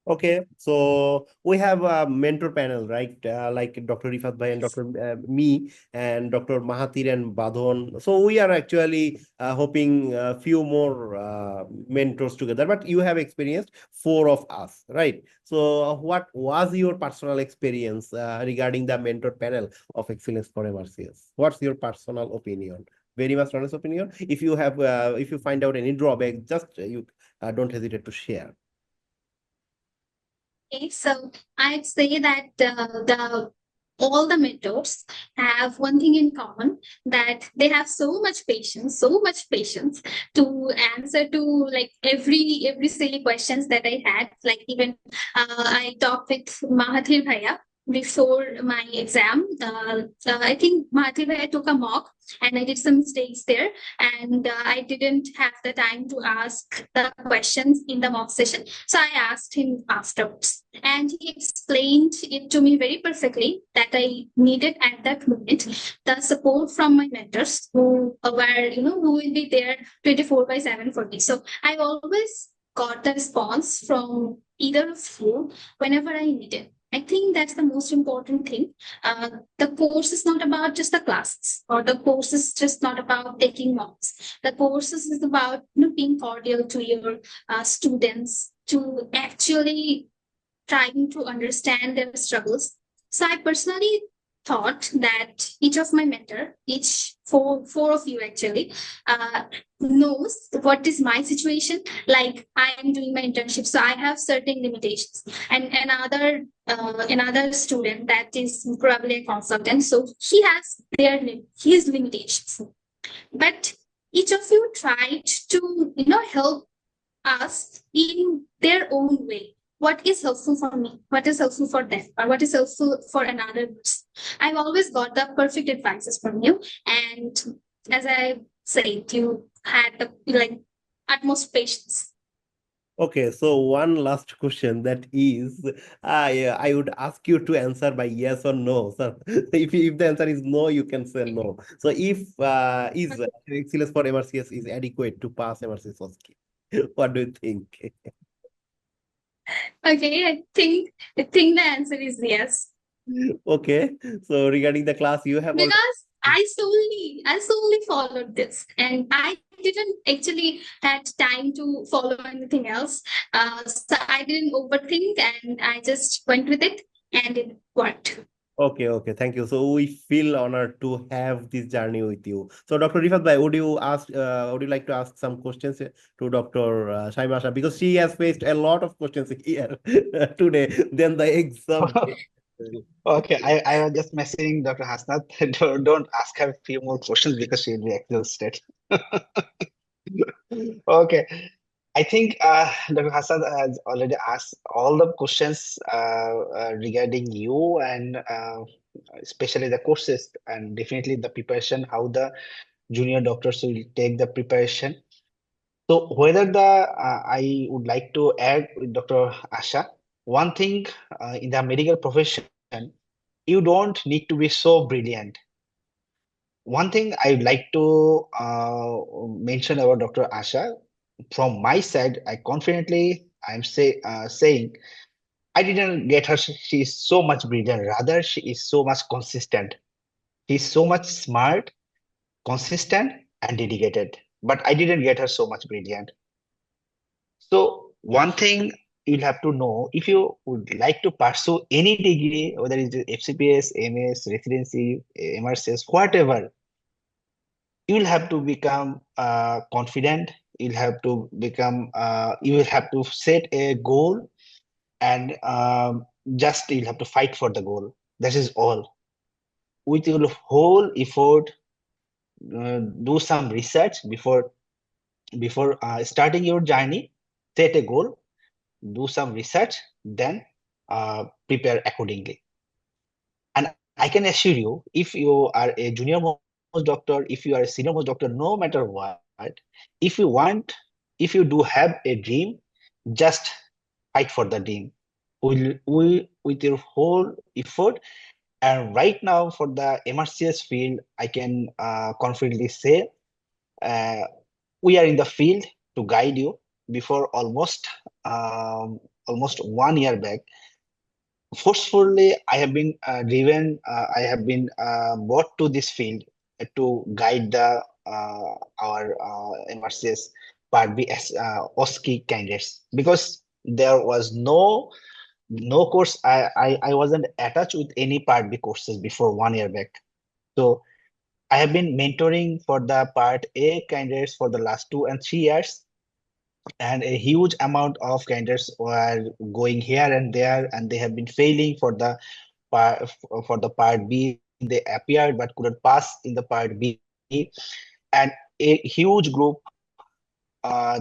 Okay, so we have a mentor panel, right? Like Dr. Rifat Bhai and Dr. Me and Dr. Mahathir and Badhon. So we are actually hoping a few more mentors together. But you have experienced four of us, right? So what was your personal experience regarding the mentor panel of Excellence for MRCS? What's your personal opinion? Very much honest opinion. If you have, if you find out any drawback, just you don't hesitate to share. Okay, so I'd say that the all the mentors have one thing in common, that they have so much patience to answer to like every silly questions that I had. Like even I talked with Mahathir Bhaiya before my exam. I think Mahathir Bhaiya took a mock and I did some mistakes there, and I didn't have the time to ask the questions in the mock session. So I asked him afterwards, and he explained it to me very perfectly that I needed at that moment the support from my mentors who were, who will be there 24/7 for me. So I always got the response from either of you whenever I needed. I think that's the most important thing. The course is not about just the classes, or the course is just not about taking mocks. The course is about being cordial to your students, to actually trying to understand their struggles. So I personally thought that each of my mentor, each four of you actually, knows what is my situation. Like I am doing my internship, so I have certain limitations, and another student that is probably a consultant, so he has his limitations. But each of you tried to help us in their own way. What is helpful for me? What is helpful for them? Or what is helpful for another person? I've always got the perfect advices from you. And as I said, you had the utmost patience. Okay, so one last question, that is, I would ask you to answer by yes or no. So if the answer is no, you can say no. So if is excellence for MRCS is adequate to pass MRCS OSCE, what do you think? Okay, I think the answer is yes. Okay, so regarding the class, you have already. Because I solely followed this, and I didn't actually had time to follow anything else. So I didn't overthink, and I just went with it, and it worked. Okay, okay, thank you. So we feel honored to have this journey with you. So Dr. Rifat Bhai, would you like to ask some questions to Dr. Shamima, because she has faced a lot of questions here today. Then the exam. Okay, I was just messaging Dr. Hasnat. Don't ask her a few more questions because she'll be exhausted. Okay, I think Dr. Hassan has already asked all the questions regarding you and especially the courses and definitely the preparation, how the junior doctors will take the preparation. So whether I would like to add with Dr. Asha, one thing in the medical profession, you don't need to be so brilliant. One thing I would like to mention about Dr. Asha, from my side, I confidently saying I didn't get her. She is so much brilliant. Rather, she is so much consistent. She's so much smart, consistent, and dedicated. But I didn't get her so much brilliant. So one thing you'll have to know, if you would like to pursue any degree, whether it's FCPS, MS, residency, MRCS, whatever, you'll have to become confident. You will have to set a goal, and just you'll have to fight for the goal. That is all. With your whole effort, do some research before starting your journey. Set a goal, do some research, then prepare accordingly. And I can assure you, if you are a junior most doctor, if you are a senior most doctor, no matter what, if you want if you do have a dream, just fight for the dream. We with your whole effort. And right now for the MRCS field, I can confidently say uh, we are in the field to guide you. Before almost 1 year back, forcefully I have been driven. I have been brought to this field to guide the our MRCS Part B as OSCE candidates, because there was no course. I wasn't attached with any Part B courses before 1 year back. So I have been mentoring for the Part A candidates for the last 2 and 3 years, and a huge amount of candidates were going here and there, and they have been failing for the Part B. They appeared but couldn't pass in the Part B, and a huge group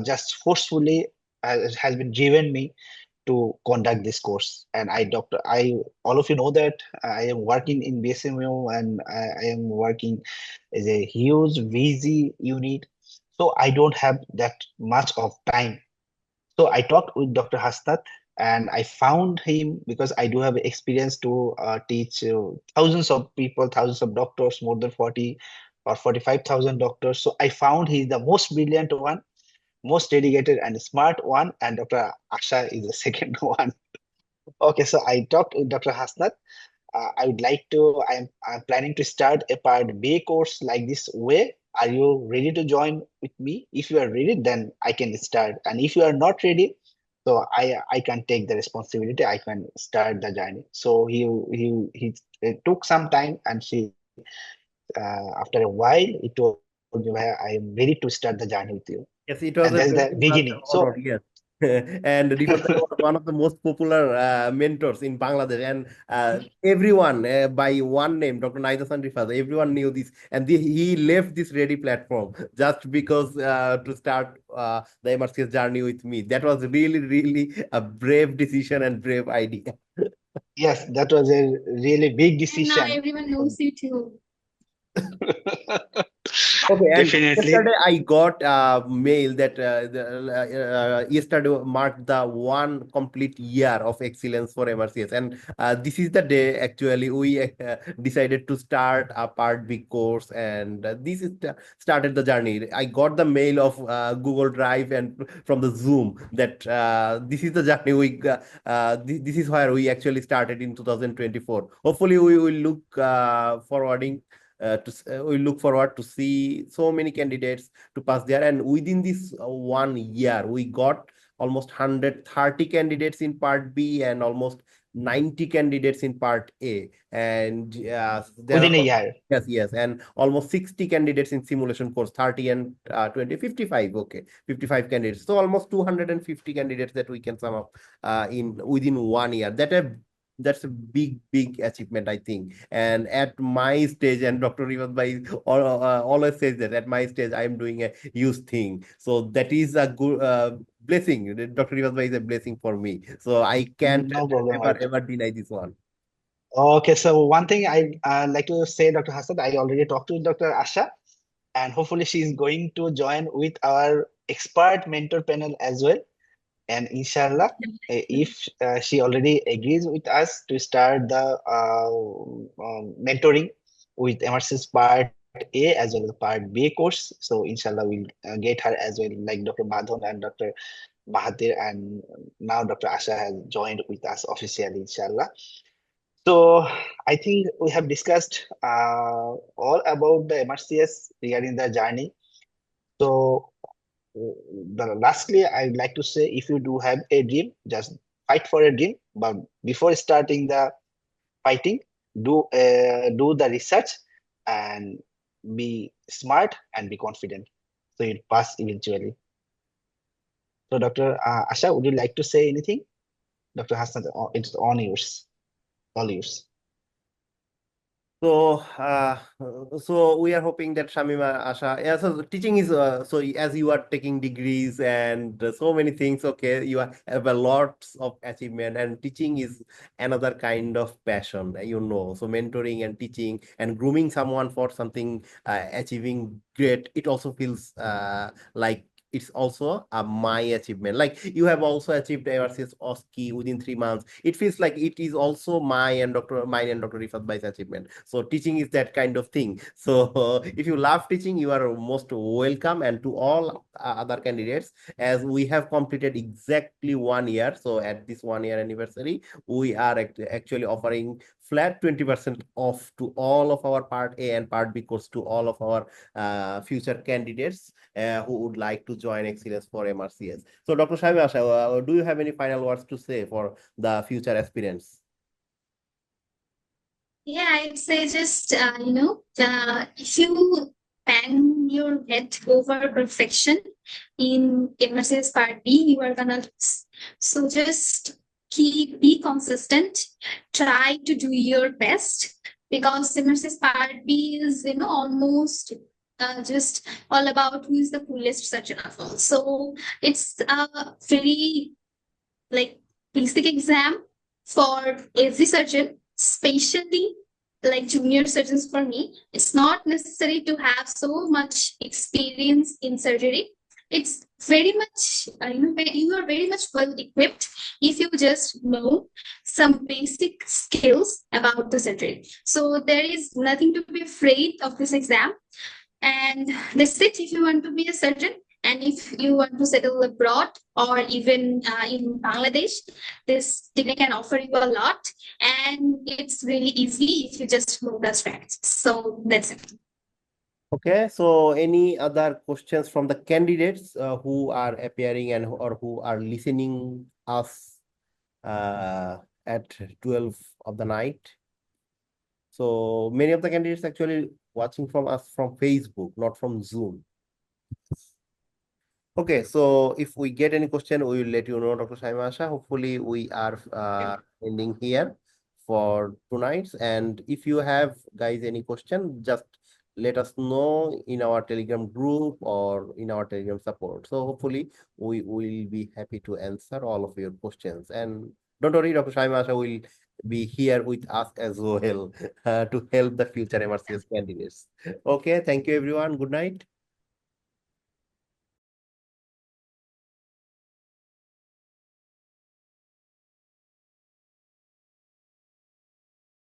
just forcefully has been driven me to conduct this course. And I all of you know that I am working in BSMU, and I am working as a huge VZ unit, so I don't have that much of time. So I talked with Dr. Hasnat, and I found him because I do have experience to teach thousands of people, thousands of doctors, more than 40 or 45,000 doctors. So I found he's the most brilliant one, most dedicated and smart one, and Dr. Asha is the second one. Okay, so I talked with Dr. Hasnat. I would like to, I'm planning to start a Part B course like this way. Are you ready to join with me? If you are ready, then I can start. And if you are not ready, so I can take the responsibility. I can start the journey. So he took some time, and after a while he told me, "Bhaiya, I am ready to start the journey with you." Yes, And it that's was a the very much beginning. So honor, yes. And Rifat Bhai was one of the most popular mentors in Bangladesh, and everyone by one name, Dr. Naidasan Rifat, everyone knew this, and he left this ready platform just because to start the MRCS journey with me. That was really, really a brave decision and brave idea. yes, that was a really big And now decision. everyone knows you too. Okay, and Definitely. yesterday I got a mail that yesterday marked the one complete year of excellence for MRCS, and this is the day actually we decided to start a Part B course, and this is started the journey. I got the mail of Google Drive and from the Zoom that this is the journey this is where we actually started in 2024. Hopefully, we will look forwarding we look forward to see so many candidates to pass there, and within this 1 year we got almost 130 candidates in Part B and almost 90 candidates in Part A, and there Within a are year. yes, yes, and almost 60 candidates in simulation course, 30 and 20, 55, okay, 55 candidates, so almost 250 candidates that we can sum up in within 1 year. That's a big, big achievement, I think. And at my stage, and Dr. Rivas Bhai always says that at my stage, I am doing a huge thing. So that is a good blessing. Dr. Rivas Bhai is a blessing for me. So I can't No problem. ever, ever deny this one. Okay, so one thing I like to say, Dr. Hassan, I already talked to Dr. Asha, and hopefully she is going to join with our expert mentor panel as well. And inshallah, if she already agrees with us to start the mentoring with MRC's Part A as well as Part B course, so inshallah we'll get her as well, like Dr. Madhon and Dr. Mahathir, and now Dr. Asha has joined with us officially, inshallah. So I think we have discussed all about the MRCS regarding the journey. So lastly, I'd like to say, if you do have a dream, just fight for a dream. But before starting the fighting, do the research and be smart and be confident. So you'll pass eventually. So Dr. Asha, would you like to say anything? Dr. Hassan, it's on yours, all yours. So, so we are hoping that Shamima, Asha, yeah. So the teaching is so as you are taking degrees and so many things. Okay, have a lots of achievement, and teaching is another kind of passion. So mentoring and teaching and grooming someone for something achieving great. It also feels like it's also a my achievement. Like you have also achieved MRCS OSCE within 3 months. It feels like it is also mine and Dr. Rifat Bhai's achievement. So teaching is that kind of thing. So if you love teaching, you are most welcome. And to all other candidates, as we have completed exactly 1 year. So at this 1 year anniversary, we are actually offering flat 20% off to all of our Part A and Part B course to all of our future candidates who would like to join Excellence for MRCS. So, Dr. Shamima, do you have any final words to say for the future aspirants? Yeah, I'd say just, if you bang your head over perfection in MRCS Part B, you are gonna lose. So just be consistent, try to do your best, because MRCS Part B is, almost just all about who is the coolest surgeon of all. So it's a very like basic exam for every surgeon, especially like junior surgeons. For me, it's not necessary to have so much experience in surgery. It's very much, you are very much well equipped if you just know some basic skills about the surgery. So there is nothing to be afraid of this exam. And that's it. If you want to be a surgeon and if you want to settle abroad or even in Bangladesh, this degree can offer you a lot. And it's really easy if you just know the facts. So that's it. Okay, so any other questions from the candidates who are appearing and or who are listening us at 12 of the night? So many of the candidates actually watching from us from Facebook, not from Zoom. Okay, so if we get any question, we will let you know, Dr. Shamima Asha. Hopefully, we are ending here for tonight. And if you have, guys, any question, just let us know in our Telegram group or in our Telegram support. So hopefully, we will be happy to answer all of your questions. And don't worry, Dr. Shamima Asha will be here with us as well to help the future MRCS candidates. Okay, thank you, everyone. Good night.